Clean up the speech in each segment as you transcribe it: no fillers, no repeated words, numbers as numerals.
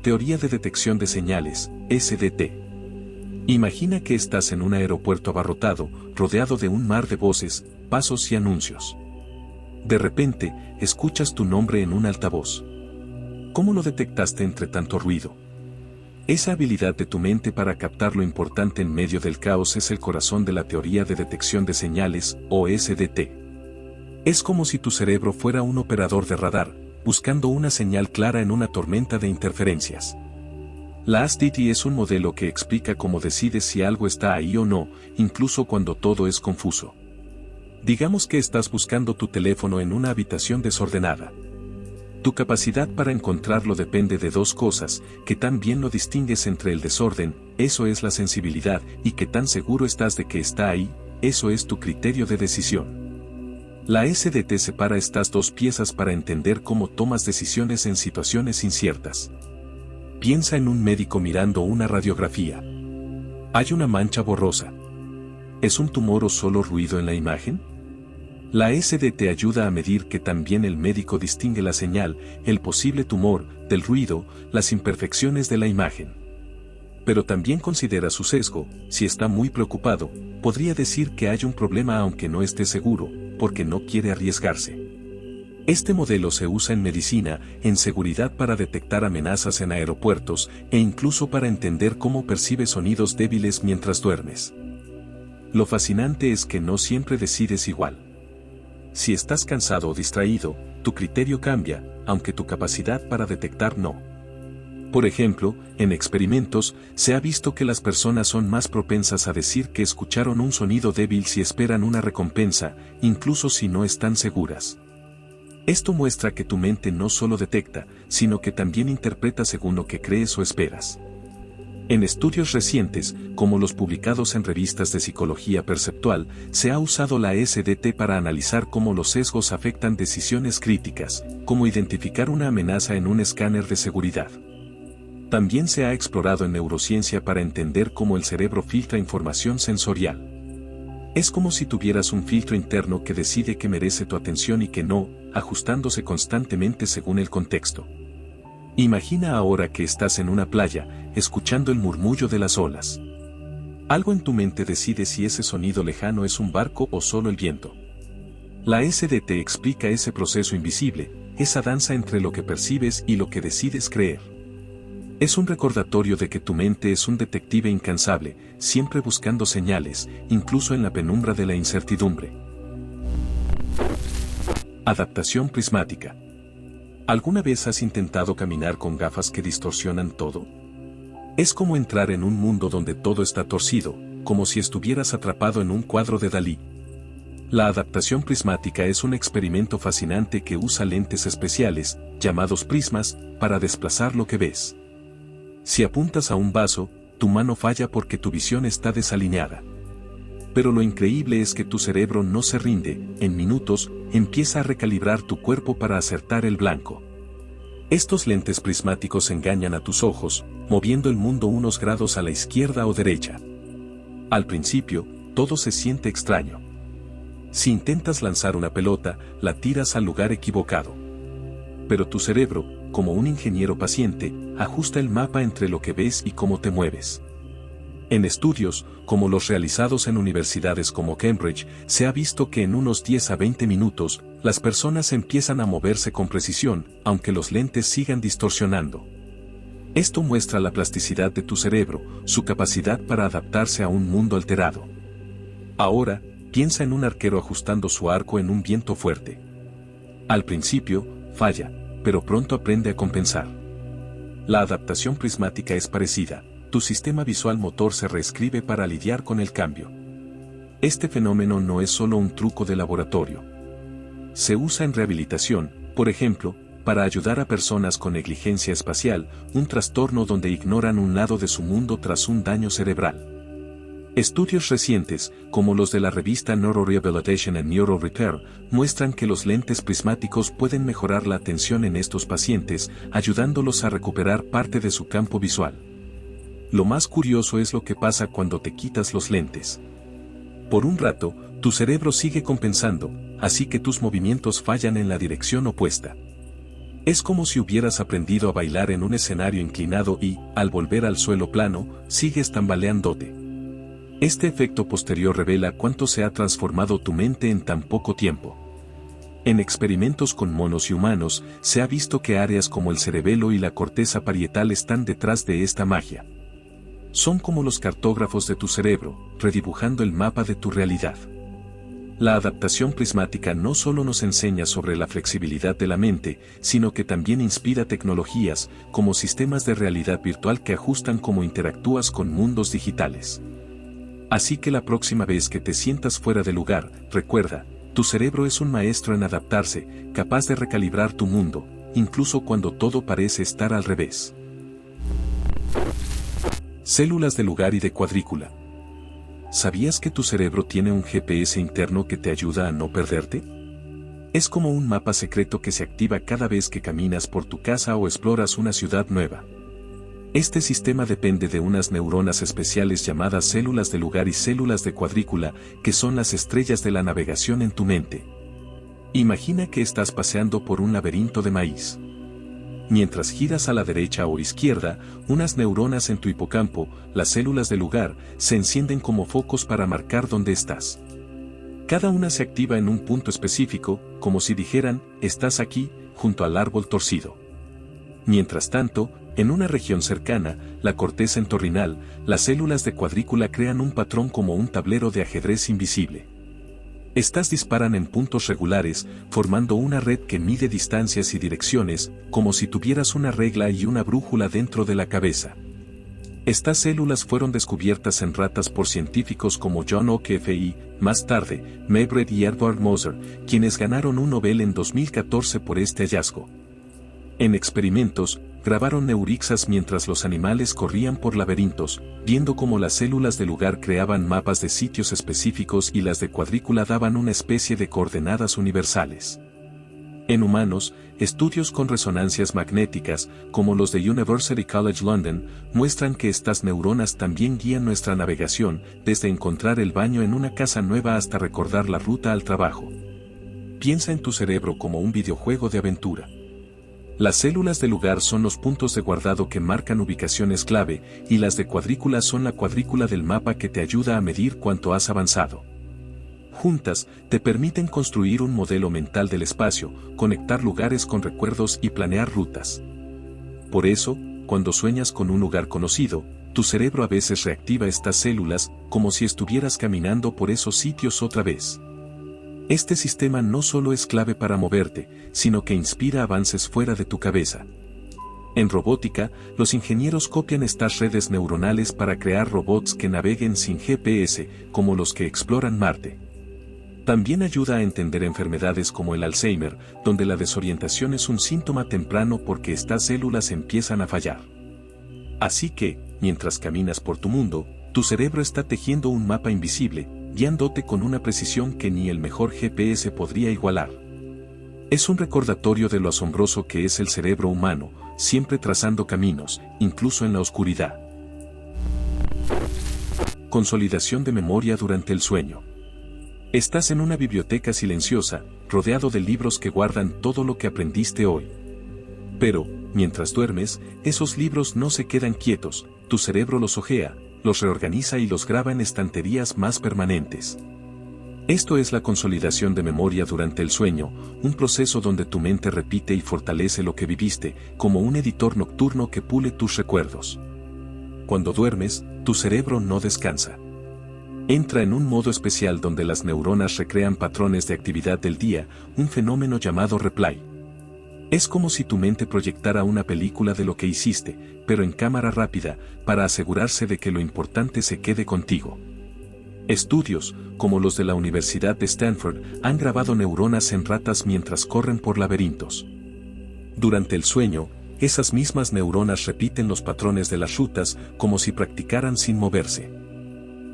Teoría de detección de señales, SDT. Imagina que estás en un aeropuerto abarrotado, rodeado de un mar de voces, pasos y anuncios. De repente, escuchas tu nombre en un altavoz. ¿Cómo lo detectaste entre tanto ruido? Esa habilidad de tu mente para captar lo importante en medio del caos es el corazón de la teoría de detección de señales, o SDT. Es como si tu cerebro fuera un operador de radar, buscando una señal clara en una tormenta de interferencias. La SDT es un modelo que explica cómo decides si algo está ahí o no, incluso cuando todo es confuso. Digamos que estás buscando tu teléfono en una habitación desordenada. Tu capacidad para encontrarlo depende de dos cosas: que tan bien lo distingues entre el desorden, eso es la sensibilidad, y que tan seguro estás de que está ahí, eso es tu criterio de decisión. La SDT separa estas dos piezas para entender cómo tomas decisiones en situaciones inciertas. Piensa en un médico mirando una radiografía. ¿Hay una mancha borrosa? ¿Es un tumor o solo ruido en la imagen? La SDT ayuda a medir que también el médico distingue la señal, el posible tumor, del ruido, las imperfecciones de la imagen. Pero también considera su sesgo. Si está muy preocupado, podría decir que hay un problema aunque no esté seguro, porque no quiere arriesgarse. Este modelo se usa en medicina, en seguridad para detectar amenazas en aeropuertos, e incluso para entender cómo percibes sonidos débiles mientras duermes. Lo fascinante es que no siempre decides igual. Si estás cansado o distraído, tu criterio cambia, aunque tu capacidad para detectar no. Por ejemplo, en experimentos, se ha visto que las personas son más propensas a decir que escucharon un sonido débil si esperan una recompensa, incluso si no están seguras. Esto muestra que tu mente no solo detecta, sino que también interpreta según lo que crees o esperas. En estudios recientes, como los publicados en revistas de psicología perceptual, se ha usado la SDT para analizar cómo los sesgos afectan decisiones críticas, como identificar una amenaza en un escáner de seguridad. También se ha explorado en neurociencia para entender cómo el cerebro filtra información sensorial. Es como si tuvieras un filtro interno que decide qué merece tu atención y qué no, ajustándose constantemente según el contexto. Imagina ahora que estás en una playa, escuchando el murmullo de las olas. Algo en tu mente decide si ese sonido lejano es un barco o solo el viento. La SDT explica ese proceso invisible, esa danza entre lo que percibes y lo que decides creer. Es un recordatorio de que tu mente es un detective incansable, siempre buscando señales, incluso en la penumbra de la incertidumbre. Adaptación prismática. ¿Alguna vez has intentado caminar con gafas que distorsionan todo? Es como entrar en un mundo donde todo está torcido, como si estuvieras atrapado en un cuadro de Dalí. La adaptación prismática es un experimento fascinante que usa lentes especiales, llamados prismas, para desplazar lo que ves. Si apuntas a un vaso, tu mano falla porque tu visión está desalineada. Pero lo increíble es que tu cerebro no se rinde, en minutos, empieza a recalibrar tu cuerpo para acertar el blanco. Estos lentes prismáticos engañan a tus ojos, moviendo el mundo unos grados a la izquierda o derecha. Al principio, todo se siente extraño. Si intentas lanzar una pelota, la tiras al lugar equivocado. Pero tu cerebro, como un ingeniero paciente, ajusta el mapa entre lo que ves y cómo te mueves. En estudios, como los realizados en universidades como Cambridge, se ha visto que en unos 10 a 20 minutos, las personas empiezan a moverse con precisión, aunque los lentes sigan distorsionando. Esto muestra la plasticidad de tu cerebro, su capacidad para adaptarse a un mundo alterado. Ahora, piensa en un arquero ajustando su arco en un viento fuerte. Al principio, falla, pero pronto aprende a compensar. La adaptación prismática es parecida. Tu sistema visual motor se reescribe para lidiar con el cambio. Este fenómeno no es solo un truco de laboratorio. Se usa en rehabilitación, por ejemplo, para ayudar a personas con negligencia espacial, un trastorno donde ignoran un lado de su mundo tras un daño cerebral. Estudios recientes, como los de la revista Neurorehabilitation and Neural Repair, muestran que los lentes prismáticos pueden mejorar la atención en estos pacientes, ayudándolos a recuperar parte de su campo visual. Lo más curioso es lo que pasa cuando te quitas los lentes. Por un rato, tu cerebro sigue compensando, así que tus movimientos fallan en la dirección opuesta. Es como si hubieras aprendido a bailar en un escenario inclinado y, al volver al suelo plano, sigues tambaleándote. Este efecto posterior revela cuánto se ha transformado tu mente en tan poco tiempo. En experimentos con monos y humanos, se ha visto que áreas como el cerebelo y la corteza parietal están detrás de esta magia. Son como los cartógrafos de tu cerebro, redibujando el mapa de tu realidad. La adaptación prismática no solo nos enseña sobre la flexibilidad de la mente, sino que también inspira tecnologías, como sistemas de realidad virtual que ajustan cómo interactúas con mundos digitales. Así que la próxima vez que te sientas fuera de lugar, recuerda, tu cerebro es un maestro en adaptarse, capaz de recalibrar tu mundo, incluso cuando todo parece estar al revés. Células de lugar y de cuadrícula. ¿Sabías que tu cerebro tiene un GPS interno que te ayuda a no perderte? Es como un mapa secreto que se activa cada vez que caminas por tu casa o exploras una ciudad nueva. Este sistema depende de unas neuronas especiales llamadas células de lugar y células de cuadrícula, que son las estrellas de la navegación en tu mente. Imagina que estás paseando por un laberinto de maíz. Mientras giras a la derecha o izquierda, unas neuronas en tu hipocampo, las células de lugar, se encienden como focos para marcar dónde estás. Cada una se activa en un punto específico, como si dijeran, estás aquí, junto al árbol torcido. Mientras tanto, en una región cercana, la corteza entorrinal, las células de cuadrícula crean un patrón como un tablero de ajedrez invisible. Estas disparan en puntos regulares, formando una red que mide distancias y direcciones, como si tuvieras una regla y una brújula dentro de la cabeza. Estas células fueron descubiertas en ratas por científicos como John O'Keefe y, más tarde, Mebred y Edward Moser, quienes ganaron un Nobel en 2014 por este hallazgo. En experimentos, grabaron neurixas mientras los animales corrían por laberintos, viendo cómo las células de lugar creaban mapas de sitios específicos y las de cuadrícula daban una especie de coordenadas universales. En humanos, estudios con resonancias magnéticas, como los de University College London, muestran que estas neuronas también guían nuestra navegación, desde encontrar el baño en una casa nueva hasta recordar la ruta al trabajo. Piensa en tu cerebro como un videojuego de aventura. Las células de lugar son los puntos de guardado que marcan ubicaciones clave, y las de cuadrícula son la cuadrícula del mapa que te ayuda a medir cuánto has avanzado. Juntas, te permiten construir un modelo mental del espacio, conectar lugares con recuerdos y planear rutas. Por eso, cuando sueñas con un lugar conocido, tu cerebro a veces reactiva estas células, como si estuvieras caminando por esos sitios otra vez. Este sistema no solo es clave para moverte, sino que inspira avances fuera de tu cabeza. En robótica, los ingenieros copian estas redes neuronales para crear robots que naveguen sin GPS, como los que exploran Marte. También ayuda a entender enfermedades como el Alzheimer, donde la desorientación es un síntoma temprano porque estas células empiezan a fallar. Así que, mientras caminas por tu mundo, tu cerebro está tejiendo un mapa invisible, guiándote con una precisión que ni el mejor GPS podría igualar. Es un recordatorio de lo asombroso que es el cerebro humano, siempre trazando caminos, incluso en la oscuridad. Consolidación de memoria durante el sueño. Estás en una biblioteca silenciosa, rodeado de libros que guardan todo lo que aprendiste hoy. Pero, mientras duermes, esos libros no se quedan quietos, tu cerebro los hojea, los reorganiza y los graba en estanterías más permanentes. Esto es la consolidación de memoria durante el sueño, un proceso donde tu mente repite y fortalece lo que viviste, como un editor nocturno que pule tus recuerdos. Cuando duermes, tu cerebro no descansa. Entra en un modo especial donde las neuronas recrean patrones de actividad del día, un fenómeno llamado replay. Es como si tu mente proyectara una película de lo que hiciste, pero en cámara rápida, para asegurarse de que lo importante se quede contigo. Estudios, como los de la Universidad de Stanford, han grabado neuronas en ratas mientras corren por laberintos. Durante el sueño, esas mismas neuronas repiten los patrones de las rutas como si practicaran sin moverse.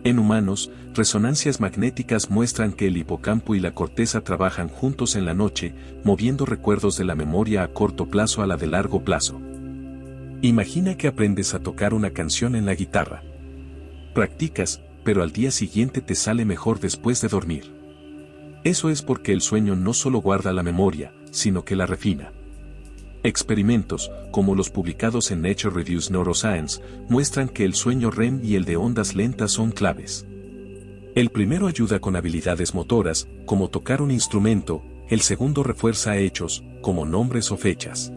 En humanos, resonancias magnéticas muestran que el hipocampo y la corteza trabajan juntos en la noche, moviendo recuerdos de la memoria a corto plazo a la de largo plazo. Imagina que aprendes a tocar una canción en la guitarra. Practicas, pero al día siguiente te sale mejor después de dormir. Eso es porque el sueño no solo guarda la memoria, sino que la refina. Experimentos, como los publicados en Nature Reviews Neuroscience, muestran que el sueño REM y el de ondas lentas son claves. El primero ayuda con habilidades motoras, como tocar un instrumento, el segundo refuerza hechos, como nombres o fechas.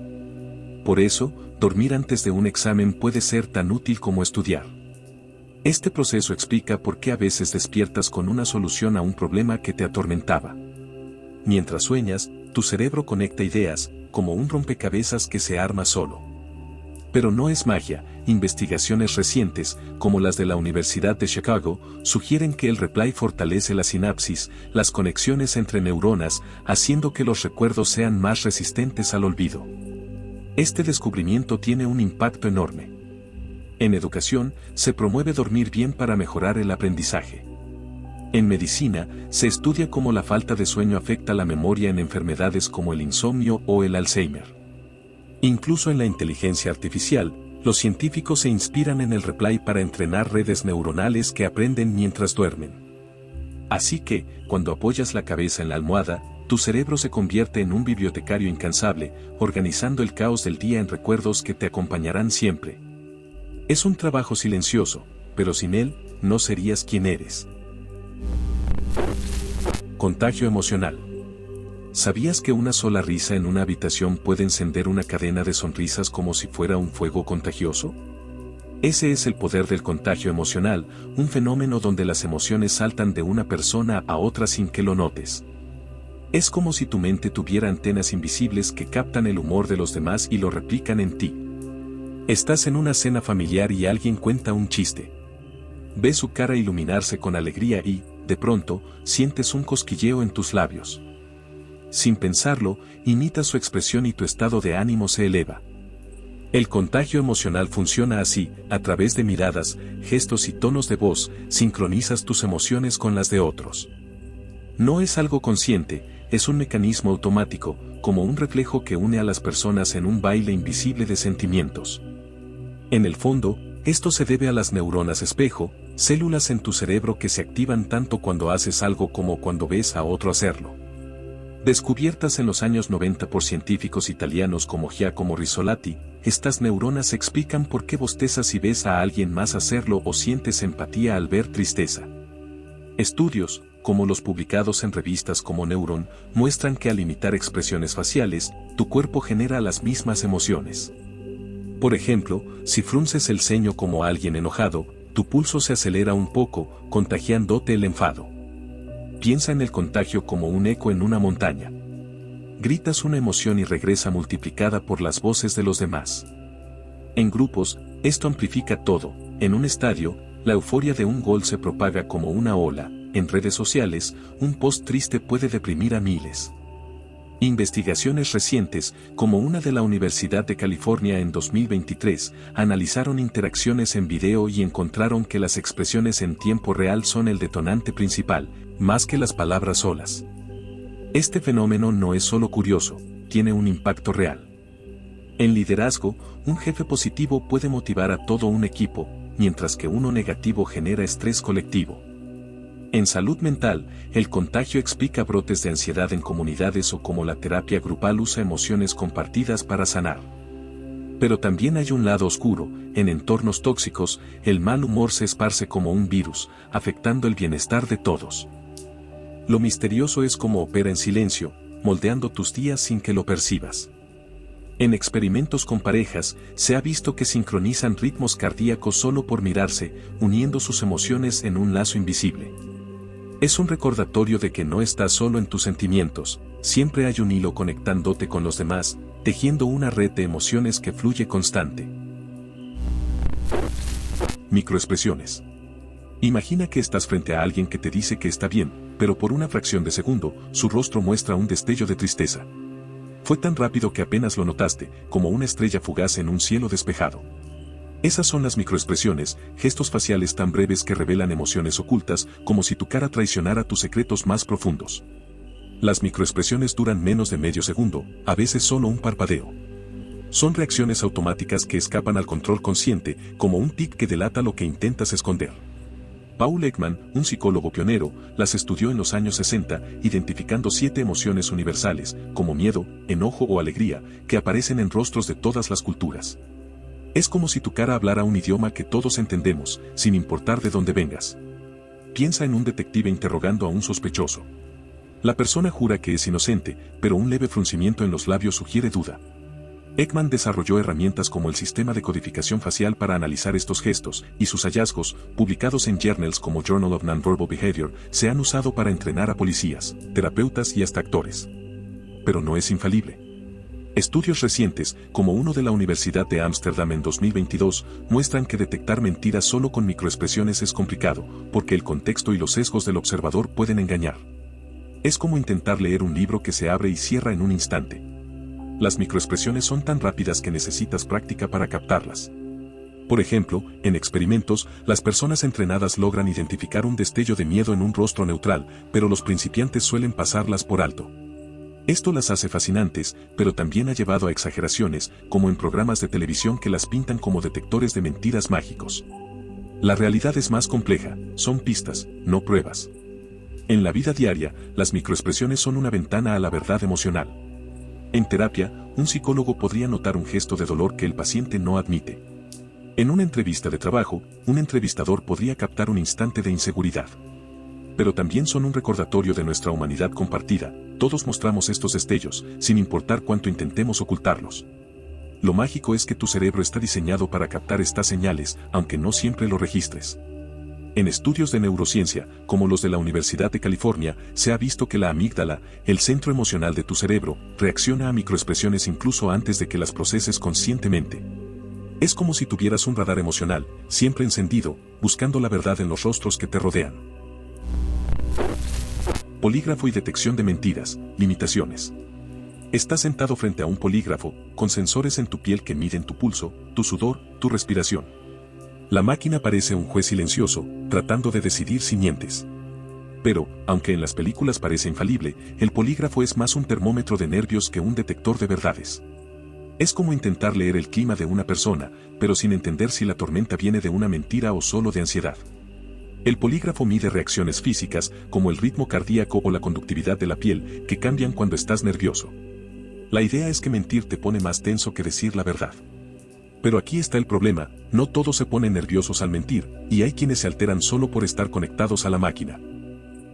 Por eso, dormir antes de un examen puede ser tan útil como estudiar. Este proceso explica por qué a veces despiertas con una solución a un problema que te atormentaba. Mientras sueñas, tu cerebro conecta ideas, como un rompecabezas que se arma solo. Pero no es magia. Investigaciones recientes, como las de la Universidad de Chicago, sugieren que el replay fortalece la sinapsis, las conexiones entre neuronas, haciendo que los recuerdos sean más resistentes al olvido. Este descubrimiento tiene un impacto enorme. En educación, se promueve dormir bien para mejorar el aprendizaje. En medicina, se estudia cómo la falta de sueño afecta la memoria en enfermedades como el insomnio o el Alzheimer. Incluso en la inteligencia artificial, los científicos se inspiran en el replay para entrenar redes neuronales que aprenden mientras duermen. Así que, cuando apoyas la cabeza en la almohada, tu cerebro se convierte en un bibliotecario incansable, organizando el caos del día en recuerdos que te acompañarán siempre. Es un trabajo silencioso, pero sin él, no serías quien eres. Contagio emocional. ¿Sabías que una sola risa en una habitación puede encender una cadena de sonrisas como si fuera un fuego contagioso? Ese es el poder del contagio emocional, un fenómeno donde las emociones saltan de una persona a otra sin que lo notes. Es como si tu mente tuviera antenas invisibles que captan el humor de los demás y lo replican en ti. Estás en una cena familiar y alguien cuenta un chiste. Ves su cara iluminarse con alegría y, de pronto, sientes un cosquilleo en tus labios. Sin pensarlo, imitas su expresión y tu estado de ánimo se eleva. El contagio emocional funciona así, a través de miradas, gestos y tonos de voz, sincronizas tus emociones con las de otros. No es algo consciente, es un mecanismo automático, como un reflejo que une a las personas en un baile invisible de sentimientos. En el fondo, esto se debe a las neuronas espejo, células en tu cerebro que se activan tanto cuando haces algo como cuando ves a otro hacerlo. Descubiertas en los años 90 por científicos italianos como Giacomo Rizzolatti, estas neuronas explican por qué bostezas si ves a alguien más hacerlo o sientes empatía al ver tristeza. Estudios, como los publicados en revistas como Neuron, muestran que al imitar expresiones faciales, tu cuerpo genera las mismas emociones. Por ejemplo, si frunces el ceño como alguien enojado, tu pulso se acelera un poco, contagiándote el enfado. Piensa en el contagio como un eco en una montaña. Gritas una emoción y regresa multiplicada por las voces de los demás. En grupos, esto amplifica todo. En un estadio, la euforia de un gol se propaga como una ola. En redes sociales, un post triste puede deprimir a miles. Investigaciones recientes, como una de la Universidad de California en 2023, analizaron interacciones en video y encontraron que las expresiones en tiempo real son el detonante principal, más que las palabras solas. Este fenómeno no es solo curioso, tiene un impacto real. En liderazgo, un jefe positivo puede motivar a todo un equipo, mientras que uno negativo genera estrés colectivo. En salud mental, el contagio explica brotes de ansiedad en comunidades o como la terapia grupal usa emociones compartidas para sanar. Pero también hay un lado oscuro, en entornos tóxicos, el mal humor se esparce como un virus, afectando el bienestar de todos. Lo misterioso es cómo opera en silencio, moldeando tus días sin que lo percibas. En experimentos con parejas, se ha visto que sincronizan ritmos cardíacos solo por mirarse, uniendo sus emociones en un lazo invisible. Es un recordatorio de que no estás solo en tus sentimientos, siempre hay un hilo conectándote con los demás, tejiendo una red de emociones que fluye constante. Microexpresiones. Imagina que estás frente a alguien que te dice que está bien, pero por una fracción de segundo, su rostro muestra un destello de tristeza. Fue tan rápido que apenas lo notaste, como una estrella fugaz en un cielo despejado. Esas son las microexpresiones, gestos faciales tan breves que revelan emociones ocultas, como si tu cara traicionara tus secretos más profundos. Las microexpresiones duran menos de medio segundo, a veces solo un parpadeo. Son reacciones automáticas que escapan al control consciente, como un tic que delata lo que intentas esconder. Paul Ekman, un psicólogo pionero, las estudió en los años 60, identificando 7 emociones universales, como miedo, enojo o alegría, que aparecen en rostros de todas las culturas. Es como si tu cara hablara un idioma que todos entendemos, sin importar de dónde vengas. Piensa en un detective interrogando a un sospechoso. La persona jura que es inocente, pero un leve fruncimiento en los labios sugiere duda. Ekman desarrolló herramientas como el sistema de codificación facial para analizar estos gestos, y sus hallazgos, publicados en journals como Journal of Nonverbal Behavior, se han usado para entrenar a policías, terapeutas y hasta actores. Pero no es infalible. Estudios recientes, como uno de la Universidad de Ámsterdam en 2022, muestran que detectar mentiras solo con microexpresiones es complicado, porque el contexto y los sesgos del observador pueden engañar. Es como intentar leer un libro que se abre y cierra en un instante. Las microexpresiones son tan rápidas que necesitas práctica para captarlas. Por ejemplo, en experimentos, las personas entrenadas logran identificar un destello de miedo en un rostro neutral, pero los principiantes suelen pasarlas por alto. Esto las hace fascinantes, pero también ha llevado a exageraciones, como en programas de televisión que las pintan como detectores de mentiras mágicos. La realidad es más compleja, son pistas, no pruebas. En la vida diaria, las microexpresiones son una ventana a la verdad emocional. En terapia, un psicólogo podría notar un gesto de dolor que el paciente no admite. En una entrevista de trabajo, un entrevistador podría captar un instante de inseguridad. Pero también son un recordatorio de nuestra humanidad compartida. Todos mostramos estos destellos, sin importar cuánto intentemos ocultarlos. Lo mágico es que tu cerebro está diseñado para captar estas señales, aunque no siempre lo registres. En estudios de neurociencia, como los de la Universidad de California, se ha visto que la amígdala, el centro emocional de tu cerebro, reacciona a microexpresiones incluso antes de que las proceses conscientemente. Es como si tuvieras un radar emocional, siempre encendido, buscando la verdad en los rostros que te rodean. Polígrafo y detección de mentiras, limitaciones. Estás sentado frente a un polígrafo, con sensores en tu piel que miden tu pulso, tu sudor, tu respiración. La máquina parece un juez silencioso, tratando de decidir si mientes. Pero, aunque en las películas parece infalible, el polígrafo es más un termómetro de nervios que un detector de verdades. Es como intentar leer el clima de una persona, pero sin entender si la tormenta viene de una mentira o solo de ansiedad. El polígrafo mide reacciones físicas, como el ritmo cardíaco o la conductividad de la piel, que cambian cuando estás nervioso. La idea es que mentir te pone más tenso que decir la verdad. Pero aquí está el problema, no todos se ponen nerviosos al mentir, y hay quienes se alteran solo por estar conectados a la máquina.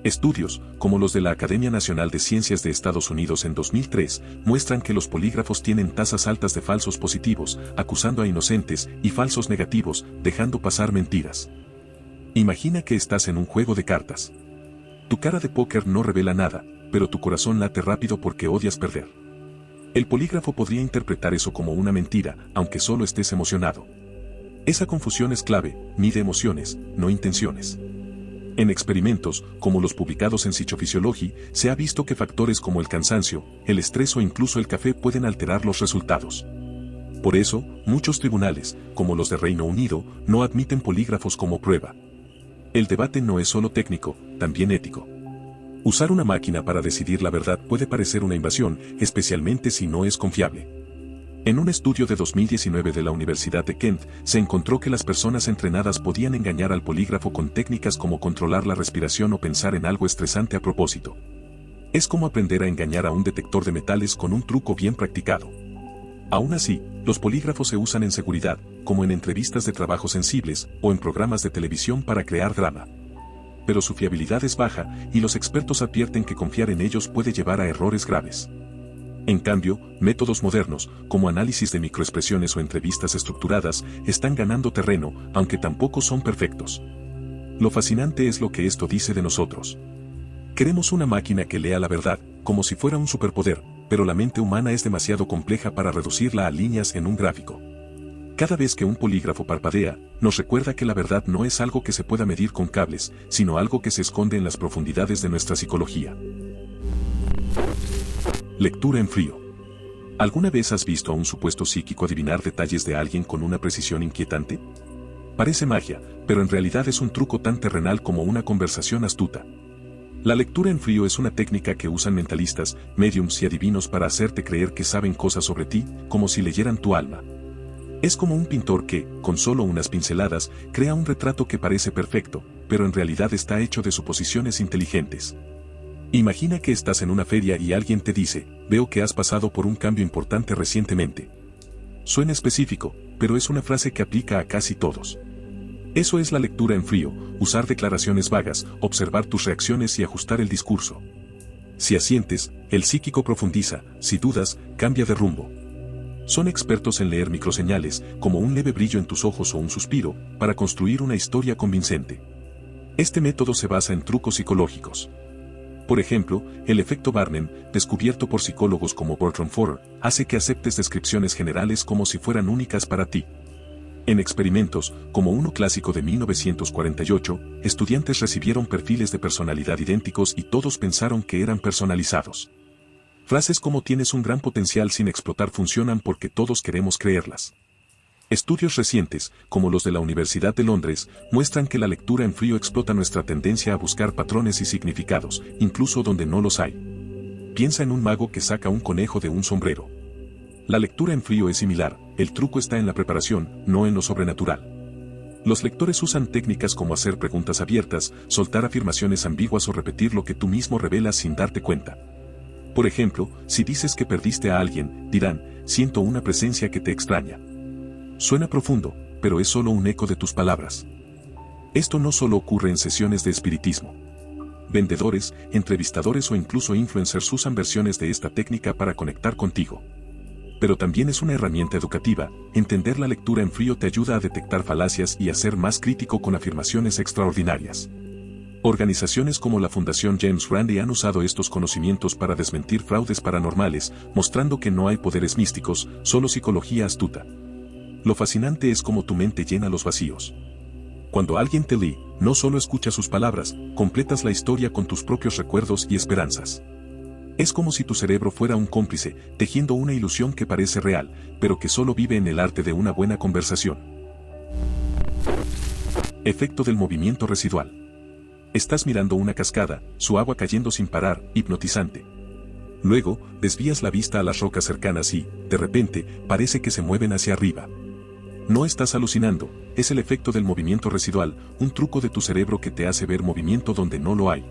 Estudios, como los de la Academia Nacional de Ciencias de Estados Unidos en 2003, muestran que los polígrafos tienen tasas altas de falsos positivos, acusando a inocentes, y falsos negativos, dejando pasar mentiras. Imagina que estás en un juego de cartas. Tu cara de póker no revela nada, pero tu corazón late rápido porque odias perder. El polígrafo podría interpretar eso como una mentira, aunque solo estés emocionado. Esa confusión es clave, mide emociones, no intenciones. En experimentos, como los publicados en Psychophysiology, se ha visto que factores como el cansancio, el estrés o incluso el café pueden alterar los resultados. Por eso, muchos tribunales, como los de Reino Unido, no admiten polígrafos como prueba. El debate no es solo técnico, también ético. Usar una máquina para decidir la verdad puede parecer una invasión, especialmente si no es confiable. En un estudio de 2019 de la Universidad de Kent, se encontró que las personas entrenadas podían engañar al polígrafo con técnicas como controlar la respiración o pensar en algo estresante a propósito. Es como aprender a engañar a un detector de metales con un truco bien practicado. Aún así, los polígrafos se usan en seguridad, como en entrevistas de trabajo sensibles o en programas de televisión para crear drama. Pero su fiabilidad es baja y los expertos advierten que confiar en ellos puede llevar a errores graves. En cambio, métodos modernos, como análisis de microexpresiones o entrevistas estructuradas, están ganando terreno, aunque tampoco son perfectos. Lo fascinante es lo que esto dice de nosotros. Queremos una máquina que lea la verdad, como si fuera un superpoder, pero la mente humana es demasiado compleja para reducirla a líneas en un gráfico. Cada vez que un polígrafo parpadea, nos recuerda que la verdad no es algo que se pueda medir con cables, sino algo que se esconde en las profundidades de nuestra psicología. Lectura en frío. ¿Alguna vez has visto a un supuesto psíquico adivinar detalles de alguien con una precisión inquietante? Parece magia, pero en realidad es un truco tan terrenal como una conversación astuta. La lectura en frío es una técnica que usan mentalistas, médiums y adivinos para hacerte creer que saben cosas sobre ti, como si leyeran tu alma. Es como un pintor que, con solo unas pinceladas, crea un retrato que parece perfecto, pero en realidad está hecho de suposiciones inteligentes. Imagina que estás en una feria y alguien te dice, veo que has pasado por un cambio importante recientemente. Suena específico, pero es una frase que aplica a casi todos. Eso es la lectura en frío, usar declaraciones vagas, observar tus reacciones y ajustar el discurso. Si asientes, el psíquico profundiza, si dudas, cambia de rumbo. Son expertos en leer microseñales, como un leve brillo en tus ojos o un suspiro, para construir una historia convincente. Este método se basa en trucos psicológicos. Por ejemplo, el efecto Barnum, descubierto por psicólogos como Bertrand Fuller, hace que aceptes descripciones generales como si fueran únicas para ti. En experimentos, como uno clásico de 1948, estudiantes recibieron perfiles de personalidad idénticos y todos pensaron que eran personalizados. Frases como tienes un gran potencial sin explotar funcionan porque todos queremos creerlas. Estudios recientes, como los de la Universidad de Londres, muestran que la lectura en frío explota nuestra tendencia a buscar patrones y significados, incluso donde no los hay. Piensa en un mago que saca un conejo de un sombrero. La lectura en frío es similar, el truco está en la preparación, no en lo sobrenatural. Los lectores usan técnicas como hacer preguntas abiertas, soltar afirmaciones ambiguas o repetir lo que tú mismo revelas sin darte cuenta. Por ejemplo, si dices que perdiste a alguien, dirán, siento una presencia que te extraña. Suena profundo, pero es solo un eco de tus palabras. Esto no solo ocurre en sesiones de espiritismo. Vendedores, entrevistadores o incluso influencers usan versiones de esta técnica para conectar contigo. Pero también es una herramienta educativa, entender la lectura en frío te ayuda a detectar falacias y a ser más crítico con afirmaciones extraordinarias. Organizaciones como la Fundación James Randi han usado estos conocimientos para desmentir fraudes paranormales, mostrando que no hay poderes místicos, solo psicología astuta. Lo fascinante es cómo tu mente llena los vacíos. Cuando alguien te lee, no solo escuchas sus palabras, completas la historia con tus propios recuerdos y esperanzas. Es como si tu cerebro fuera un cómplice, tejiendo una ilusión que parece real, pero que solo vive en el arte de una buena conversación. Efecto del movimiento residual. Estás mirando una cascada, su agua cayendo sin parar, hipnotizante. Luego, desvías la vista a las rocas cercanas y, de repente, parece que se mueven hacia arriba. No estás alucinando, es el efecto del movimiento residual, un truco de tu cerebro que te hace ver movimiento donde no lo hay.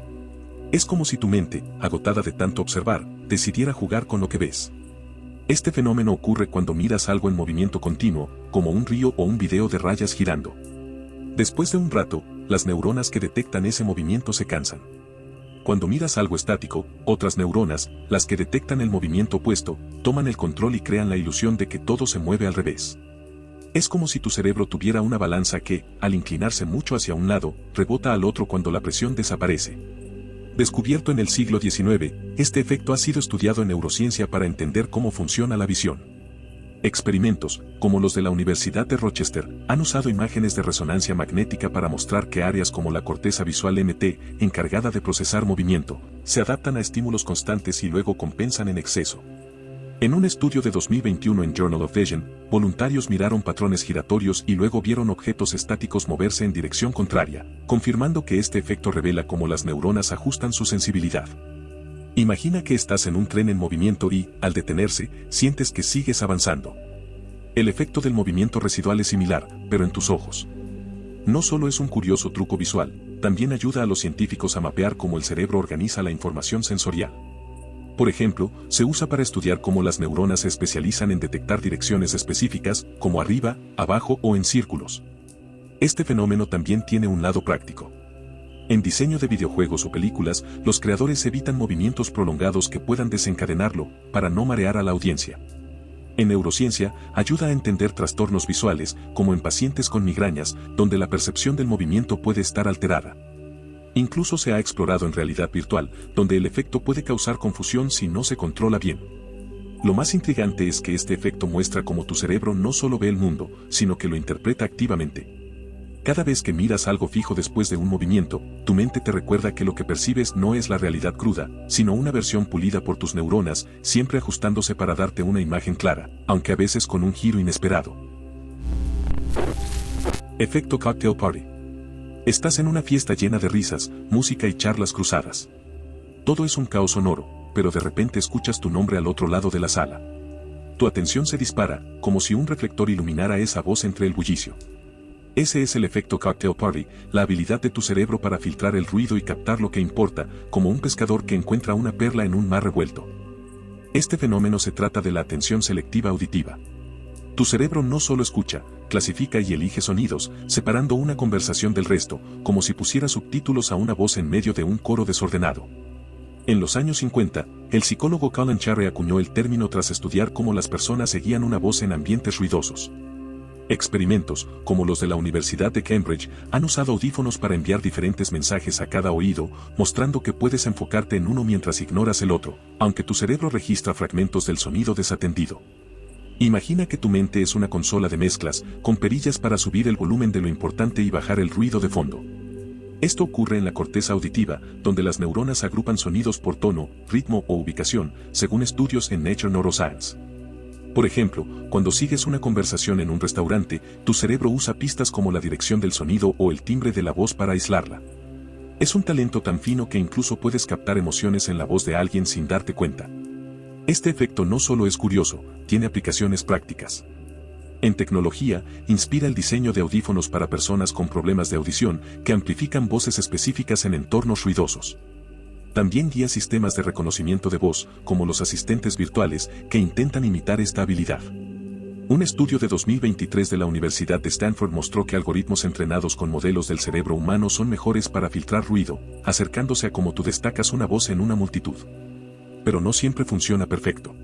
Es como si tu mente, agotada de tanto observar, decidiera jugar con lo que ves. Este fenómeno ocurre cuando miras algo en movimiento continuo, como un río o un video de rayas girando. Después de un rato, las neuronas que detectan ese movimiento se cansan. Cuando miras algo estático, otras neuronas, las que detectan el movimiento opuesto, toman el control y crean la ilusión de que todo se mueve al revés. Es como si tu cerebro tuviera una balanza que, al inclinarse mucho hacia un lado, rebota al otro cuando la presión desaparece. Descubierto en el siglo XIX, este efecto ha sido estudiado en neurociencia para entender cómo funciona la visión. Experimentos, como los de la Universidad de Rochester, han usado imágenes de resonancia magnética para mostrar que áreas como la corteza visual MT, encargada de procesar movimiento, se adaptan a estímulos constantes y luego compensan en exceso. En un estudio de 2021 en Journal of Vision, voluntarios miraron patrones giratorios y luego vieron objetos estáticos moverse en dirección contraria, confirmando que este efecto revela cómo las neuronas ajustan su sensibilidad. Imagina que estás en un tren en movimiento y, al detenerse, sientes que sigues avanzando. El efecto del movimiento residual es similar, pero en tus ojos. No solo es un curioso truco visual, también ayuda a los científicos a mapear cómo el cerebro organiza la información sensorial. Por ejemplo, se usa para estudiar cómo las neuronas se especializan en detectar direcciones específicas, como arriba, abajo o en círculos. Este fenómeno también tiene un lado práctico. En diseño de videojuegos o películas, los creadores evitan movimientos prolongados que puedan desencadenarlo, para no marear a la audiencia. En neurociencia, ayuda a entender trastornos visuales, como en pacientes con migrañas, donde la percepción del movimiento puede estar alterada. Incluso se ha explorado en realidad virtual, donde el efecto puede causar confusión si no se controla bien. Lo más intrigante es que este efecto muestra cómo tu cerebro no solo ve el mundo, sino que lo interpreta activamente. Cada vez que miras algo fijo después de un movimiento, tu mente te recuerda que lo que percibes no es la realidad cruda, sino una versión pulida por tus neuronas, siempre ajustándose para darte una imagen clara, aunque a veces con un giro inesperado. Efecto Cocktail Party. Estás en una fiesta llena de risas, música y charlas cruzadas. Todo es un caos sonoro, pero de repente escuchas tu nombre al otro lado de la sala. tu atención se dispara, como si un reflector iluminara esa voz entre el bullicio. Ese es el efecto cocktail party, la habilidad de tu cerebro para filtrar el ruido y captar lo que importa, como un pescador que encuentra una perla en un mar revuelto. Este fenómeno se trata de la atención selectiva auditiva. Tu cerebro no solo escucha, clasifica y elige sonidos, separando una conversación del resto, como si pusiera subtítulos a una voz en medio de un coro desordenado. En los años 50, el psicólogo Colin Charre acuñó el término tras estudiar cómo las personas seguían una voz en ambientes ruidosos. Experimentos, como los de la Universidad de Cambridge, han usado audífonos para enviar diferentes mensajes a cada oído, mostrando que puedes enfocarte en uno mientras ignoras el otro, aunque tu cerebro registra fragmentos del sonido desatendido. Imagina que tu mente es una consola de mezclas, con perillas para subir el volumen de lo importante y bajar el ruido de fondo. Esto ocurre en la corteza auditiva, donde las neuronas agrupan sonidos por tono, ritmo o ubicación, según estudios en Nature Neuroscience. Por ejemplo, cuando sigues una conversación en un restaurante, tu cerebro usa pistas como la dirección del sonido o el timbre de la voz para aislarla. Es un talento tan fino que incluso puedes captar emociones en la voz de alguien sin darte cuenta. Este efecto no solo es curioso, tiene aplicaciones prácticas. En tecnología, inspira el diseño de audífonos para personas con problemas de audición que amplifican voces específicas en entornos ruidosos. También guía sistemas de reconocimiento de voz, como los asistentes virtuales, que intentan imitar esta habilidad. Un estudio de 2023 de la Universidad de Stanford mostró que algoritmos entrenados con modelos del cerebro humano son mejores para filtrar ruido, acercándose a cómo tú destacas una voz en una multitud. Pero no siempre funciona perfecto.